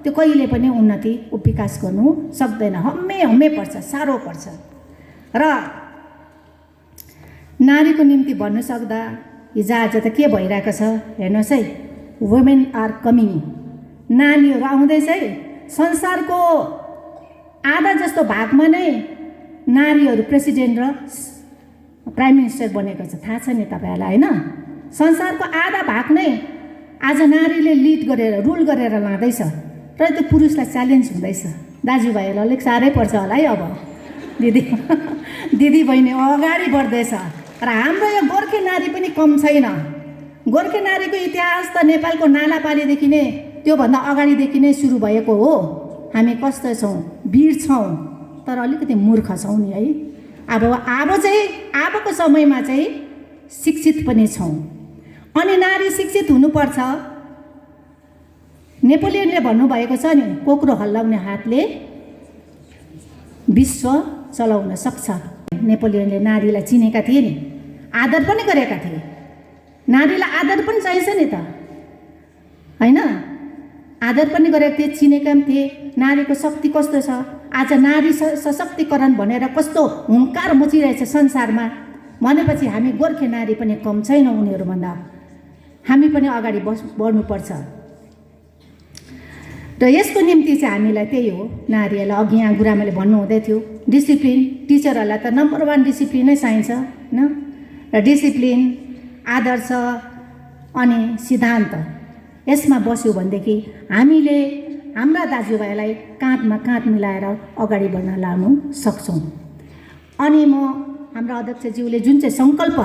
त्यो कहिले पनि उन्नति विकास गर्नु सक्दैन। हम्मे पर्छ, साह्रो पर्छ। र नारीको निम्ति भन्नु सक्दा हिजोआज त के भइरहेको छ हेर्नुहोस् है, वुमेन आर कमिङ। नानीहरू आउँदैछ है। संसारको आधा जस्तो भागमा नै नारीहरू प्रेसिडेन्ट र प्राइम मिनिस्टर बनेको छ, थाहा छ नि तपाईँहरूलाई होइन। संसारको आधा भाग नै आज नारीले लिड गरेर रुल गरेर लाँदैछ र त्यो पुरुषलाई च्यालेन्ज हुँदैछ। दाजुभाइहरूलाई अलिक साह्रै पर्छ होला है अब। दिदी बहिनी अगाडि बढ्दैछ र हाम्रो यो गोर्खे नारी पनि कम छैन। गोर्खे नारीको इतिहास त नेपालको नालापालीदेखि नै, त्योभन्दा अगाडिदेखि नै सुरु भएको हो। हामी कस्तो छौँ, वीर छौँ, तर अलिकति मूर्ख छौँ नि है। अब चाहिँ अबको समयमा चाहिँ शिक्षित पनि छौँ। अनि नारी शिक्षित हुनुपर्छ। नेपोलियनले भन्नुभएको छ नि, कोक्रो हल्लाउने हातले विश्व चलाउन सक्छ। नेपोलियनले नारीलाई चिनेका थिए नि, आदर पनि गरेका थिए। नारीलाई आदर पनि चाहिन्छ नि त होइन, आदर पनि गरेका थिए, चिनेका पनि थिए। नारीको शक्ति कस्तो छ, आज नारी सशक्तिकरण भनेर कस्तो हुङ्कार मचिरहेछ संसारमा भनेपछि हामी गोर्खे नारी पनि कम छैनौँ उनीहरूभन्दा। हामी पनि अगाडि बढ्नुपर्छ। र यसको निम्ति चाहिँ हामीलाई त्यही हो, नारीहरूलाई अघि यहाँ गुरुआमाले भन्नुहुँदै थियो, डिसिप्लिन। टिचरहरूलाई त नम्बर 1 डिसिप्लिनै चाहिन्छ होइन। र डिसिप्लिन, आदर्श अनि सिद्धान्त, यसमा बस्यो भनेदेखि हामीले हाम्रा दाजुभाइलाई काँधमा काँध मिलाएर अगाडि बढ्न लानु सक्छौँ। अनि म हाम्रा अध्यक्षज्यूले जुन चाहिँ सङ्कल्प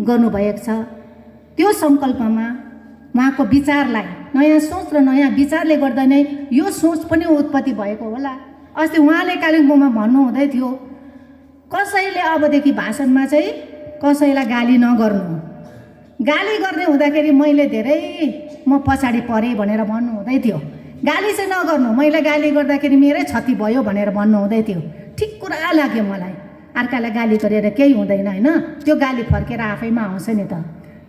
गर्नुभएको छ, त्यो सङ्कल्पमा उहाँको विचारलाई, नयाँ सोच र नयाँ विचारले गर्दा नै यो सोच पनि उत्पत्ति भएको होला। अस्ति उहाँले कालिम्पोङमा भन्नुहुँदै थियो, कसैले अबदेखि भाषणमा चाहिँ कसैलाई गाली नगर्नु। गाली गर्ने हुँदाखेरि मैले धेरै म पछाडि परेँ भनेर भन्नुहुँदै थियो। गाली चाहिँ नगर्नु, मैले गाली गर्दाखेरि मेरै क्षति भयो भनेर भन्नुहुँदै थियो। ठिक कुरा लाग्यो मलाई। अर्कालाई गाली गरेर केही हुँदैन होइन, त्यो गाली फर्केर आफैमा आउँछ नि त।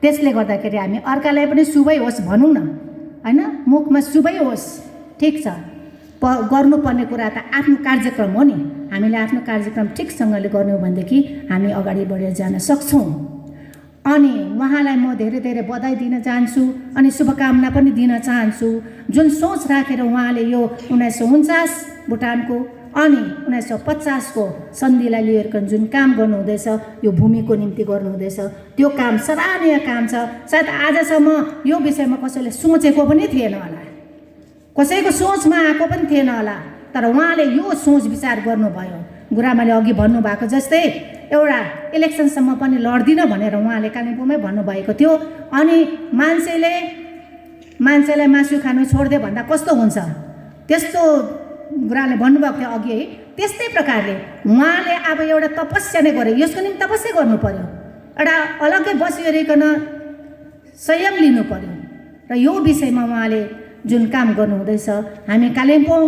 त्यसले गर्दाखेरि हामी अर्कालाई पनि शुभै होस् भनौँ न होइन, मुखमा शुभै होस्, ठिक छ। गर्नुपर्ने कुरा त आफ्नो कार्यक्रम हो नि, हामीले आफ्नो कार्यक्रम ठिकसँगले गर्नु भनेदेखि हामी अगाडि बढेर जान सक्छौँ। अनि उहाँलाई म धेरै धेरै बधाई दिन चाहन्छु अनि शुभकामना पनि दिन चाहन्छु। जुन सोच राखेर उहाँले यो 1949 भुटानको अनि 1950 को सन्धिलाई लिएर जुन काम गर्नुहुँदैछ, यो भूमिको निम्ति गर्नुहुँदैछ, त्यो काम सराहनीय काम छ। सायद आजसम्म यो विषयमा कसैले सोचेको पनि थिएन होला, कसैको सोचमा आएको पनि थिएन होला, तर उहाँले यो सोच विचार गर्नुभयो। गुरुआमाले अघि भन्नुभएको जस्तै एउटा इलेक्सनसम्म पनि लड्दिनँ भनेर उहाँले कालिम्पोङमै भन्नुभएको थियो। अनि मान्छेलाई मासु खानु छोडिदियो भन्दा कस्तो हुन्छ, त्यस्तो गुरुआले भन्नुभएको थियो अघि है। त्यस्तै प्रकारले उहाँले अब एउटा तपस्या नै गरे, यसको निम्ति तपस्या गर्नु पर्यो, एउटा अलग्गै बसिरहेकन संयम लिनु पर्यो। र यो विषयमा उहाँले जुन काम गर्नुहुँदैछ, हामी कालिम्पोङ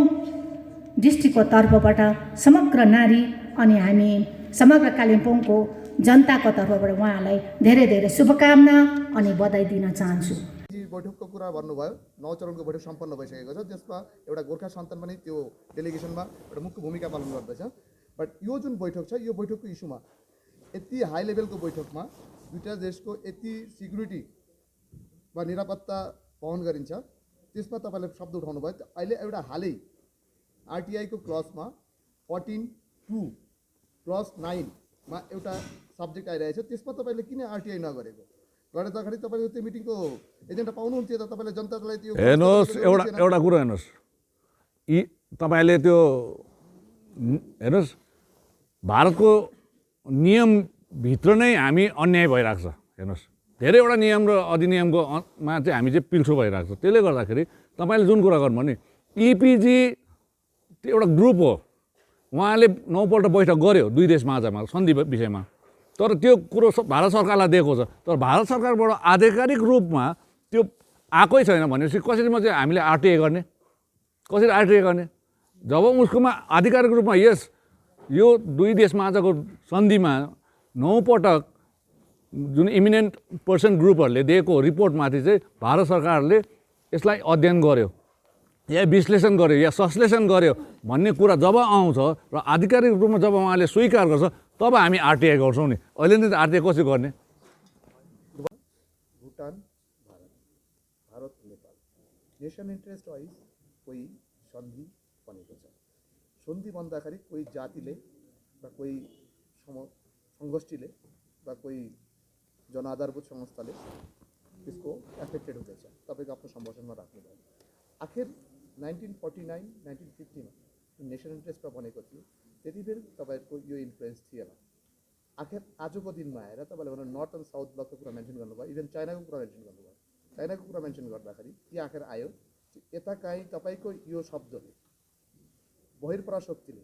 डिस्ट्रिक्टको तर्फबाट समग्र नारी अनि हामी समग्र कालिम्पोङको जनताको तर्फबाट उहाँलाई धेरै धेरै शुभकामना अनि बधाई दिन चाहन्छु। बैठकको कुरा भन्नुभयो, 9 चरणको बैठक सम्पन्न भइसकेको छ, त्यसमा एउटा गोर्खा सन्तान पनि त्यो डेलिगेसनमा एउटा मुख्य भूमिका पालन गर्दैछ। बट यो जुन बैठक छ, यो बैठकको इस्युमा यति हाई लेभलको बैठकमा दुईटा देशको यति सिक्युरिटी वा निरापत्ता वहन गरिन्छ, त्यसमा तपाईँले शब्द उठाउनु भयो। अहिले एउटा हालै आरटिआईको क्लजमा 14(2)(9) एउटा सब्जेक्ट आइरहेछ, त्यसमा तपाईँले किन आरटिआई नगरेको? गर्दाखेरि तपाईँले त्यो मिटिङको एजेन्डा पाउनुहुन्थ्यो त, तपाईँले जनतालाई त्यो हेर्नुहोस्। एउटा कुरो हेर्नुहोस्, यी तपाईँले त्यो हेर्नुहोस्, भारतको नियमभित्र नै हामी अन्याय भइरहेको छ। हेर्नुहोस्, धेरैवटा नियम र अधिनियमको मा चाहिँ हामी चाहिँ पिल्छो भइरहेको छ। त्यसले गर्दाखेरि तपाईँले जुन कुरा गर्नुभयो नि इपिजी त्यो एउटा ग्रुप हो, उहाँले 9 पल्ट बैठक गर्यो दुई देश माझमा सन्धि विषयमा, तर त्यो कुरो भारत सरकारलाई दिएको छ, तर भारत सरकारबाट आधिकारिक रूपमा त्यो आएकै छैन भनेपछि कसरी चाहिँ हामीले आरटिए गर्ने, कसरी आरटिए गर्ने? जब उसकोमा आधिकारिक रूपमा यस यो दुई देश माझको सन्धिमा 9 पटक जुन इमिनेन्ट पर्सन ग्रुपहरूले दिएको रिपोर्टमाथि चाहिँ भारत सरकारले यसलाई अध्ययन गर्यो या विश्लेषण गर्यो या संश्लेषण गर्यो भन्ने कुरा जब आउँछ र आधिकारिक रूपमा जब उहाँले स्वीकार गर्छ तब हामी आरटिआई गर्छौँ नि। अहिले नै आरटिआई कसरी गर्ने? Bhutan, Bharat, Nepal nation interest wise कोही सन्धि बनेको छ। सन्धि भन्दाखेरि कोही जातिले वा कोही सङ्गोष्ठीले वा कोही जनआधारभूत संस्थाले त्यसको एफेक्टेड हुँदैछ। तपाईँको आफ्नो सम्भाषणमा राख्नुभयो। आखिर 1949, 1950मा नेसन इन्ट्रेस्टमा बनेको थियो, त्यति बेर तपाईँहरूको यो इन्फ्लुएन्स थिएन। आखिर आजको दिनमा आएर तपाईँले भन्नु नर्थ एन्ड साउथ ब्लकको कुरा मेन्सन गर्नुभयो, इभन चाइनाको कुरा मेन्सन गर्नुभयो। चाइनाको कुरा मेन्सन गर्दाखेरि के आखिर आयो, यता काहीँ तपाईँको यो शब्दले बहिर्पराशक्तिले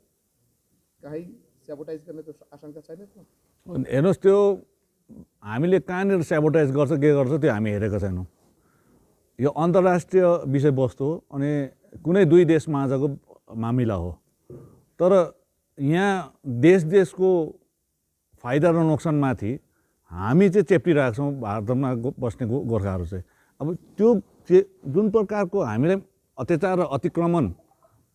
काहीँ स्याबोटाइज गर्ने त आशंका छैन त? हेर्नुहोस्, त्यो हामीले कहाँनिर स्याबोटाइज गर्छ के गर्छ त्यो हामी हेरेका छैनौँ। यो अन्तर्राष्ट्रिय विषयवस्तु हो अनि कुनै दुई देश माझको मामिला हो, तर यहाँ देशको फाइदा र नोक्सानमाथि हामी चाहिँ चेप्टिरहेको छौँ भारतमा बस्ने गोर्खाहरू चाहिँ। अब त्यो जुन प्रकारको हामीलाई अत्याचार र अतिक्रमण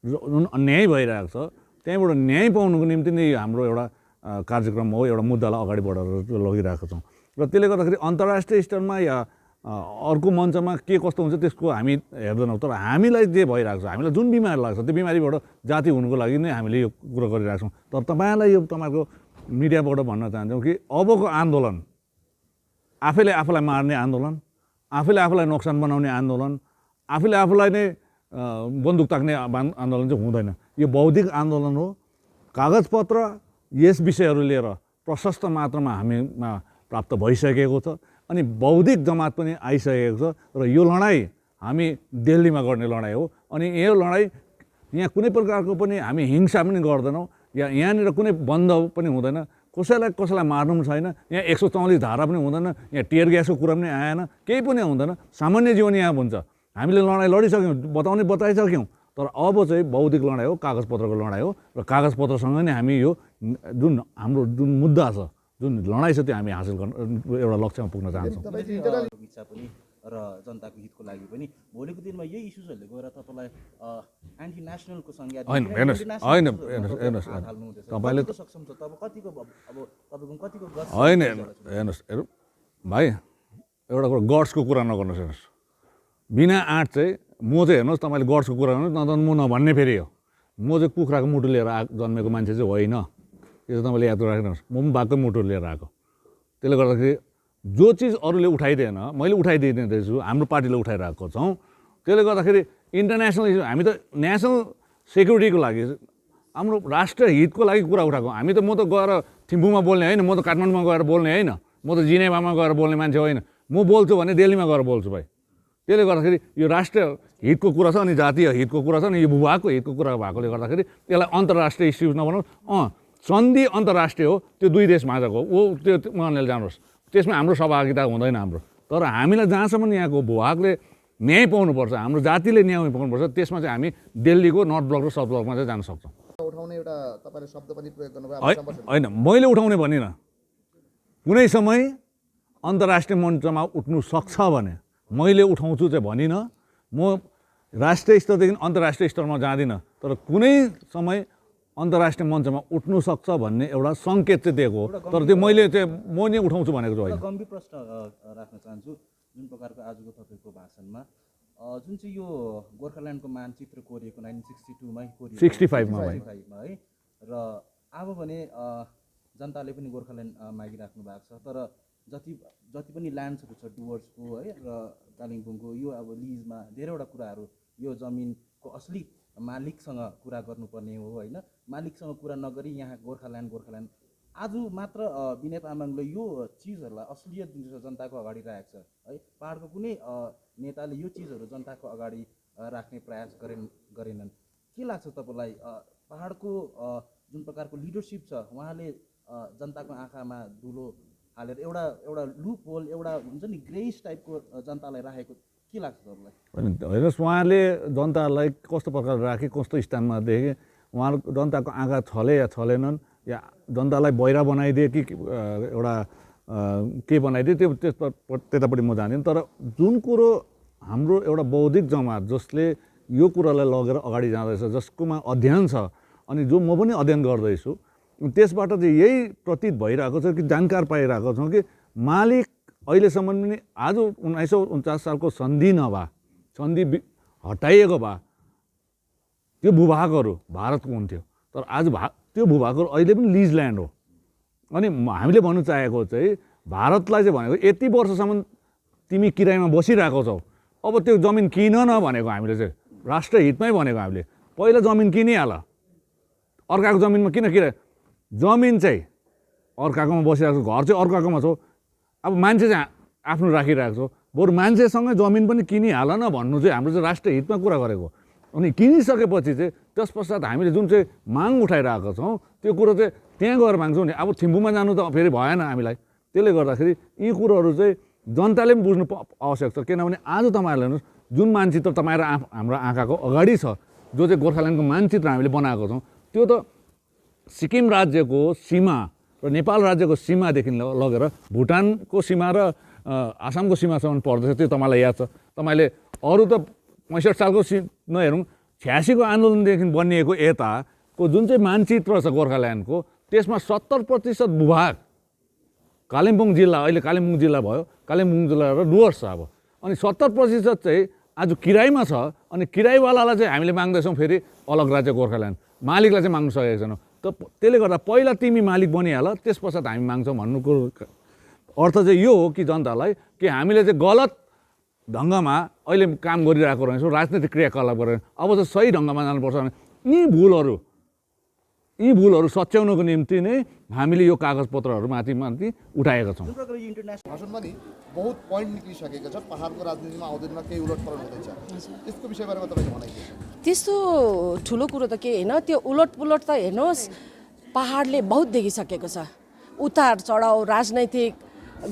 जुन अन्याय भइरहेको छ त्यहीँबाट न्याय पाउनुको निम्ति नै हाम्रो एउटा कार्यक्रम हो, एउटा मुद्दालाई अगाडि बढाएर लगिरहेको छौँ। र त्यसले गर्दाखेरि अन्तर्राष्ट्रिय स्तरमा या अर्को मञ्चमा के कस्तो हुन्छ त्यसको हामी हेर्दैनौँ, तर हामीलाई जे भइरहेको छ, हामीलाई जुन बिमारी लाग्छ त्यो बिमारीबाट जाति हुनुको लागि नै हामीले यो कुरो गरिरहेको छौँ। तर तपाईँलाई यो तपाईँको मिडियाबाट भन्न चाहन्छौँ कि अबको आन्दोलन आफैले आफूलाई मार्ने आन्दोलन, आफैले आफूलाई नोक्सान बनाउने आन्दोलन, आफूले आफूलाई नै बन्दुक ताक्ने आन्दोलन चाहिँ हुँदैन। यो बौद्धिक आन्दोलन हो। कागजपत्र यस विषयहरू लिएर प्रशस्त मात्रामा हामीमा प्राप्त भइसकेको छ अनि बौद्धिक जमात पनि आइसकेको छ र यो लडाइँ हामी दिल्लीमा गर्ने लडाइँ हो। अनि यो लडाइँ यहाँ कुनै प्रकारको पनि हामी हिंसा पनि गर्दैनौँ या यहाँनिर कुनै बन्द पनि हुँदैन, कसैलाई मार्नु पनि छैन, यहाँ 144 धारा पनि हुँदैन, यहाँ टियर ग्यासको कुरा पनि आएन, केही पनि हुँदैन, सामान्य जीवन यहाँ हुन्छ। हामीले लडाइँ लडिसक्यौँ, बताइसक्यौँ, तर अब चाहिँ बौद्धिक लडाइँ हो, कागजपत्रको लडाइँ हो र कागजपत्रसँग नै हामी यो जुन हाम्रो जुन मुद्दा छ, जुन लडाइँ छ त्यो हामी हासिल गर्न एउटा लक्ष्यमा पुग्न चाहन्छौँ। इच्छा पनि र जनताको हितको लागि पनि भोलिको दिनमा यही इस्युजहरूले गएर तपाईँलाई एन्टी नेसनलको संज्ञा तपाईँले सक्षम छ तब कतिको अब तपाईँको कतिको गट्स होइन? हेर्नुहोस् भाइ, एउटा कुरा गट्सको कुरा नगर्नुहोस्। हेर्नुहोस्, बिना आँट चाहिँ म चाहिँ हेर्नुहोस् तपाईँले गट्सको कुरा गर्नुहोस् न त म नभन्ने फेरि हो। म चाहिँ कुखुराको मुटु लिएर जन्मेको मान्छे चाहिँ होइन, यो चाहिँ तपाईँले याद राख्नुहोस्। म पनि बाघकै मुटु लिएर आएको। त्यसले गर्दाखेरि जो चिज अरूले उठाइदिएन मैले उठाइदिँदैछु, हाम्रो पार्टीले उठाइरहेको छौँ। त्यसले गर्दाखेरि इन्टरनेसनल इस्यु हामी त नेसनल सेक्युरिटीको लागि हाम्रो राष्ट्रिय हितको लागि कुरा उठाएको। हामी त म त गएर थिम्पूमा बोल्ने होइन, म त काठमाडौँमा गएर बोल्ने होइन, म त जिनेभामा गएर बोल्ने मान्छे होइन। म बोल्छु भने दिल्लीमा गएर बोल्छु भाइ। त्यसले गर्दाखेरि यो राष्ट्रिय हितको कुरा छ अनि जातीय हितको कुरा छ अनि यो भूभागको हितको कुरा भएकोले गर्दाखेरि यसलाई अन्तर्राष्ट्रिय इस्यु नबनाउँ। सन्धि अन्तर्राष्ट्रिय हो, त्यो दुई देश माझको हो, त्यो उहाँले जानुहोस्, त्यसमा हाम्रो सहभागिता हुँदैन हाम्रो। तर हामीलाई जहाँसम्म यहाँको भूभागले न्याय पाउनुपर्छ, हाम्रो जातिले न्याय पाउनुपर्छ, त्यसमा चाहिँ हामी दिल्लीको नर्थ ब्लक र साउथ ब्लकमा चाहिँ जान सक्छौँ। उठाउने एउटा तपाईँले शब्द पनि प्रयोग गर्नुभयो। होइन, मैले उठाउने भनिनँ। कुनै समय अन्तर्राष्ट्रिय मञ्चमा उठ्नु सक्छ भने मैले उठाउँछु चाहिँ भनिनँ। म राष्ट्रिय स्तरदेखि अन्तर्राष्ट्रिय स्तरमा जाँदिनँ, तर कुनै समय अन्तर्राष्ट्रिय मञ्चमा उठ्नु सक्छ भन्ने एउटा सङ्केत चाहिँ दिएको हो। तर त्यो मैले चाहिँ म नै उठाउँछु भनेको चाहिँ होइन। गम्भीर प्रश्न राख्न चाहन्छु। जुन प्रकारको आजको तपाईँको भाषणमा जुन चाहिँ यो गोर्खाल्यान्डको मानचित्र कोरिएको 1962मै कोरिएको 65मा है, र अब भने जनताले पनि गोर्खाल्यान्ड मागिराख्नु भएको छ, तर जति पनि ल्यान्ड्सहरू छ डुवर्सको है र कालिम्पोङको यो अब लिजमा धेरैवटा कुराहरू यो जमिनको असली मालिकसँग कुरा गर्नुपर्ने हो होइन। मालिकसँग कुरा नगरी यहाँ गोर्खाल्यान्ड आज मात्र विनय तामाङले यो चिजहरूलाई असलियत जुन छ जनताको अगाडि राखेको छ है। पहाडको कुनै नेताले यो चिजहरू जनताको अगाडि राख्ने प्रयास गरेनन्। के लाग्छ तपाईँलाई पहाडको जुन प्रकारको लिडरसिप छ उहाँले जनताको आँखामा धुलो हालेर एउटा लुप होल एउटा हुन्छ नि ग्रेस टाइपको जनतालाई राखेको के लाग्छ तपाईँलाई? हेर्नुहोस्, उहाँले जनतालाई कस्तो प्रकारले राखे, कस्तो स्थानमा देखे, उहाँ जनताको आँखा छले या छलेनन्, या जनतालाई बहिरा बनाइदिए कि एउटा के बनाइदिए, त्यो त्यतापट्टि म जान्दिनँ। तर जुन कुरो हाम्रो एउटा बौद्धिक जमात जसले यो कुरालाई लगेर अगाडि जाँदैछ, जसकोमा अध्ययन छ, अनि जो म पनि अध्ययन गर्दैछु, त्यसबाट चाहिँ यही प्रतीत भइरहेको छ कि जानकार पाइरहेको छौँ कि मालिक अहिलेसम्म पनि आज 1949 सालको सन्धि नभए, सन्धि हटाइएको भए त्यो भूभागहरू भारतको हुन्थ्यो। तर आज त्यो भूभागहरू अहिले पनि लिज ल्यान्ड हो। अनि हामीले भन्नु चाहेको चाहिँ भारतलाई चाहिँ भनेको यति वर्षसम्म तिमी किरायमा बसिरहेको छौ, अब त्यो जमिन किन न भनेको हामीले चाहिँ राष्ट्र हितमै भनेको। हामीले पहिला जमिन किनिहाल, अर्काको जमिनमा किन किराय? जमिन चाहिँ अर्काकोमा बसिरहेको छ, घर चाहिँ अर्काकोमा छ। अब मान्छे चाहिँ आफ्नो राखिरहेको छ, बरु मान्छेसँगै जमिन पनि किनिहाल न भन्नु चाहिँ हाम्रो चाहिँ राष्ट्र हितमा कुरा गरेको। अनि किनिसकेपछि चाहिँ त्यस पश्चात हामीले जुन चाहिँ माग उठाइरहेको छौँ त्यो कुरो चाहिँ त्यहाँ गएर माग्छौँ नि। अब थिम्पूमा जानु त फेरि भएन हामीलाई। त्यसले गर्दाखेरि यी कुरोहरू चाहिँ जनताले पनि बुझ्नु आवश्यक छ। किनभने आज तपाईँहरूले हेर्नुहोस्, जुन मानचित्र तपाईँहरू हाम्रो आँखाको अगाडि छ, जो चाहिँ गोर्खाल्यान्डको मानचित्र हामीले बनाएको छौँ, त्यो त सिक्किम राज्यको सीमा र नेपाल राज्यको सीमादेखि लगेर भुटानको सीमा र आसामको सीमासम्म पर्दछ। त्यो तपाईँलाई याद छ। तपाईँले अरू त 65 सालको नहेरौँ, 86 को आन्दोलनदेखि बनिएको यताको जुन चाहिँ मानचित्र छ गोर्खाल्यान्डको, त्यसमा 70% भूभाग कालिम्पोङ जिल्ला, अहिले कालिम्पोङ जिल्ला भयो, कालिम्पोङ जिल्ला र डुवर्स छ अब। अनि 70% चाहिँ आज किरायमा छ। अनि किरायवालालाई चाहिँ हामीले माग्दैछौँ फेरि अलग राज्य गोर्खाल्यान्ड, मालिकलाई चाहिँ माग्नु सकेको छैनौँ। त त्यसले गर्दा पहिला तिमी मालिक बनिहाल, त्यस पश्चात हामी माग्छौँ भन्नुको अर्थ चाहिँ यो हो कि जनतालाई कि हामीले चाहिँ गलत ढङ्गमा अहिले काम गरिरहेको रहेछौँ, राजनीतिक क्रियाकलाप गरेर। अब चाहिँ सही ढङ्गमा जानुपर्छ भने यी भुलहरू सच्याउनको निम्ति नै हामीले यो कागजपत्रहरू माथि उठाएका छौँ। जुन प्रकारले यो इन्टरनेसनल भाषणमा नि बहुत पोइन्ट निक्लिसकेको छ, पहाडको राजनीतिमा आउँदैनमा केही उलटपलट हुँदैछ, यसको विषयबारेमा तपाईँको भनाइ के छ? त्यस्तो ठुलो कुरो त के होइन, त्यो उलटपुलट त हेर्नुहोस् पहाडले बहुत देखिसकेको छ। उतार चढाउ, राजनैतिक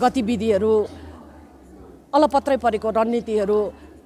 गतिविधिहरू, अलपत्रै परेको रणनीतिहरू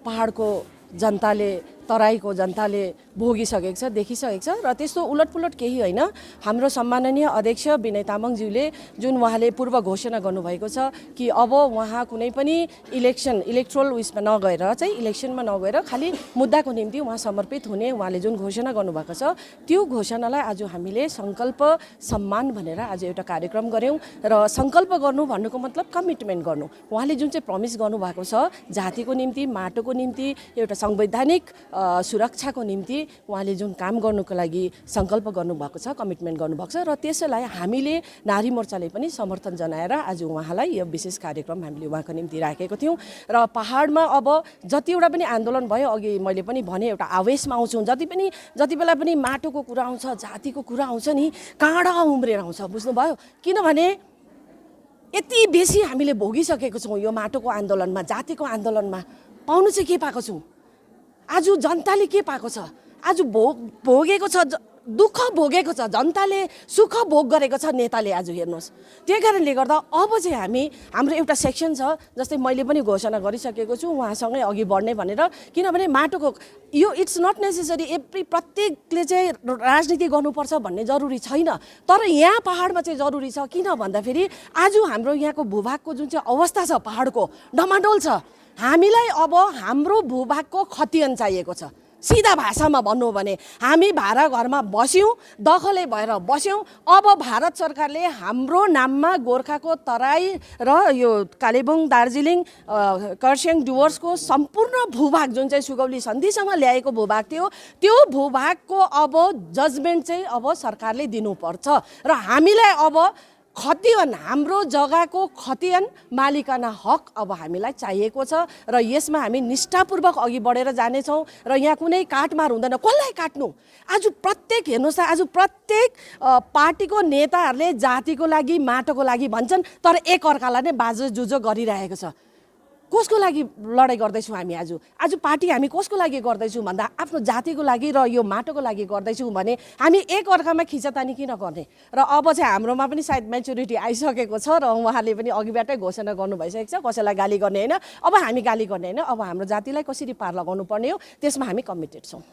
पहाडको जनताले, तराईको जनताले भोगिसकेको छ, देखिसकेको छ। र त्यस्तो उलटपुलट केही होइन। हाम्रो सम्माननीय अध्यक्ष विनय तामाङज्यूले जुन उहाँले पूर्व घोषणा गर्नुभएको छ कि अब उहाँ कुनै पनि इलेक्ट्रोल उयसमा नगएर चाहिँ इलेक्सनमा नगएर खालि मुद्दाको निम्ति उहाँ समर्पित हुने उहाँले जुन घोषणा गर्नुभएको छ, त्यो घोषणालाई आज हामीले सङ्कल्प सम्मान भनेर आज एउटा कार्यक्रम गऱ्यौँ। र सङ्कल्प गर्नु भन्नुको मतलब कमिटमेन्ट गर्नु। उहाँले जुन चाहिँ प्रमिस गर्नुभएको छ जातिको निम्ति, माटोको निम्ति, एउटा संवैधानिक सुरक्षाको निम्ति उहाँले जुन काम गर्नुको लागि सङ्कल्प गर्नुभएको छ, कमिटमेन्ट गर्नुभएको छ, र त्यसैलाई हामीले नारी मोर्चाले पनि समर्थन जनाएर आज उहाँलाई यो विशेष कार्यक्रम हामीले उहाँको निम्ति राखेको थियौँ। र पहाडमा अब जतिवटा पनि आन्दोलन भयो, अघि मैले पनि भने एउटा आवेशमा आउँछौँ, जति बेला पनि माटोको कुरा आउँछ, जातिको कुरा आउँछ नि, काँडा उम्रेर आउँछ, बुझ्नुभयो? किनभने यति बेसी हामीले भोगिसकेको छौँ यो माटोको आन्दोलनमा, जातिको आन्दोलनमा। पाउनु चाहिँ के पाएको छौँ? आज जनताले के पाएको छ? आज भोगेको छ, दुःख भोगेको छ जनताले, सुख भोग गरेको छ नेताले। आज हेर्नुहोस्, त्यही कारणले गर्दा अब चाहिँ हाम्रो एउटा सेक्सन छ, जस्तै मैले पनि घोषणा गरिसकेको छु उहाँसँगै अघि बढ्ने भनेर। किनभने माटोको यो इट्स नट नेसेसरी प्रत्येकले चाहिँ राजनीति गर्नुपर्छ भन्ने जरुरी छैन, तर यहाँ पहाडमा चाहिँ जरुरी छ। किन भन्दाखेरि आज हाम्रो यहाँको भूभागको जुन चाहिँ अवस्था छ, पहाडको डमाडोल छ। हामीलाई अब हाम्रो भूभागको खतियान चाहिएको छ। सिधा भाषामा भन्नु भने हामी भाडा घरमा बस्यौँ, दखलै भएर बस्यौँ। अब भारत सरकारले हाम्रो नाममा गोर्खाको तराई र यो कालेबुङ, दार्जिलिङ, खरसाङ, डुवर्सको सम्पूर्ण भूभाग जुन चाहिँ सुगौली सन्धिसँग ल्याएको भूभाग थियो, त्यो भूभागको अब जजमेन्ट चाहिँ अब सरकारले दिनुपर्छ। र हामीलाई अब खतियान हाम्रो जग्गाको खतियान मालिकाना हक अब हामीलाई चाहिएको छ र यसमा हामी निष्ठापूर्वक अघि बढेर जानेछौँ र यहाँ कुनै काटमार हुँदैन। कसलाई काट्नु? आज प्रत्येक हेर्नुहोस्, आज प्रत्येक पार्टीको नेताहरूले जातिको लागि माटोको लागि भन्छन्, तर एकअर्कालाई नै बाजुजुजो गरिरहेको छ। कसको लागि लडाइँ गर्दैछौँ हामी? आज पार्टी हामी कसको लागि गर्दैछौँ भन्दा आफ्नो जातिको लागि र यो माटोको लागि गर्दैछौँ भने हामी एकअर्कामा खिचातानी किन गर्ने? र अब चाहिँ हाम्रोमा पनि सायद मेच्युरिटी आइसकेको छ र उहाँले पनि अघिबाटै घोषणा गर्नु भइसकेको छ, कसैलाई गाली गर्ने होइन, अब हामी गाली गर्ने होइन, अब हाम्रो जातिलाई कसरी पार लगाउनु पर्ने हो त्यसमा हामी कमिटेड छौँ।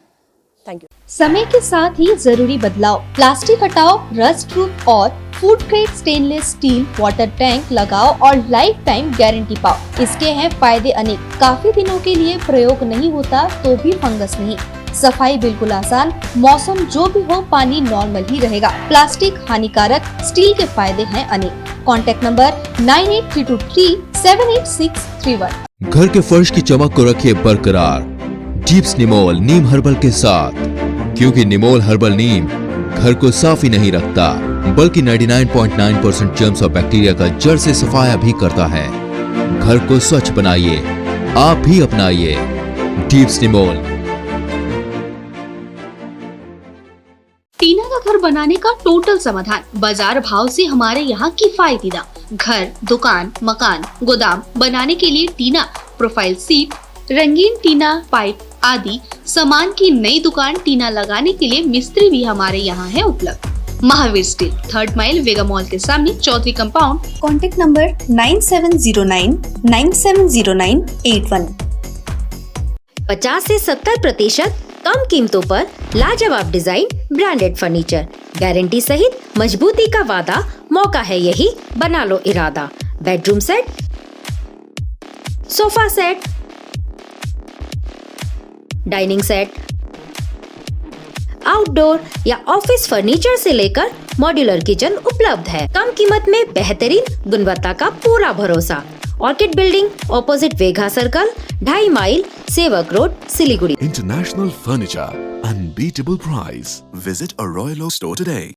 Thank you. समय के साथ ही जरूरी बदलाव, प्लास्टिक हटाओ, रस्ट प्रूफ और food grade stainless still water tank लगाओ और लाइफ टाइम गारंटी पाओ। इसके हैं फायदे अनेक। काफी दिनों के लिए प्रयोग नहीं होता तो भी फंगस नहीं, सफाई बिल्कुल आसान, मौसम जो भी हो पानी नॉर्मल ही रहेगा। प्लास्टिक हानिकारक, स्टील के फायदे हैं अनेक। Contact number 9832378631। घर के फर्श की चमक को रखिए बरकरार टिप्स निमोल नीम हर्बल के साथ, क्योंकि निमोल हर्बल नीम घर को साफ ही नहीं रखता बल्कि 99.9% जर्म्स और बैक्टीरिया का जड़ से सफाया भी करता है। घर को स्वच्छ बनाइए, आप भी अपनाइए टिप्स निमोल। टीना का घर बनाने का टोटल समाधान, बाजार भाव से हमारे यहाँ किफायती दाम। घर, दुकान, मकान, गोदाम बनाने के लिए टीना, प्रोफाइल सीट, रंगीन टीना, पाइप आदि सामान की नई दुकान टीना लगाने के लिए मिस्त्री भी हमारे यहाँ है उपलब्ध। महावीर स्टील, 3rd माइल वेगा मॉल के सामने, चौधरी कंपाउंड। Contact number 9709970981। 50 से 70% कम कीमतों पर लाजवाब डिजाइन, ब्रांडेड फर्नीचर, गारंटी सहित मजबूती का वादा। मौका है यही, बना लो इरादा। Bedroom set, sofa set, dining set, outdoor या ऑफिस फर्नीचर से लेकर मॉड्यूलर किचन उपलब्ध है। कम कीमत में बेहतरीन गुणवत्ता का पूरा भरोसा। ऑर्किड बिल्डिंग, ऑपोजिट वेगा सर्कल, 2.5 माइल, सेवक road, Siliguri. International Furniture, unbeatable price. Visit a Royal Oak store today.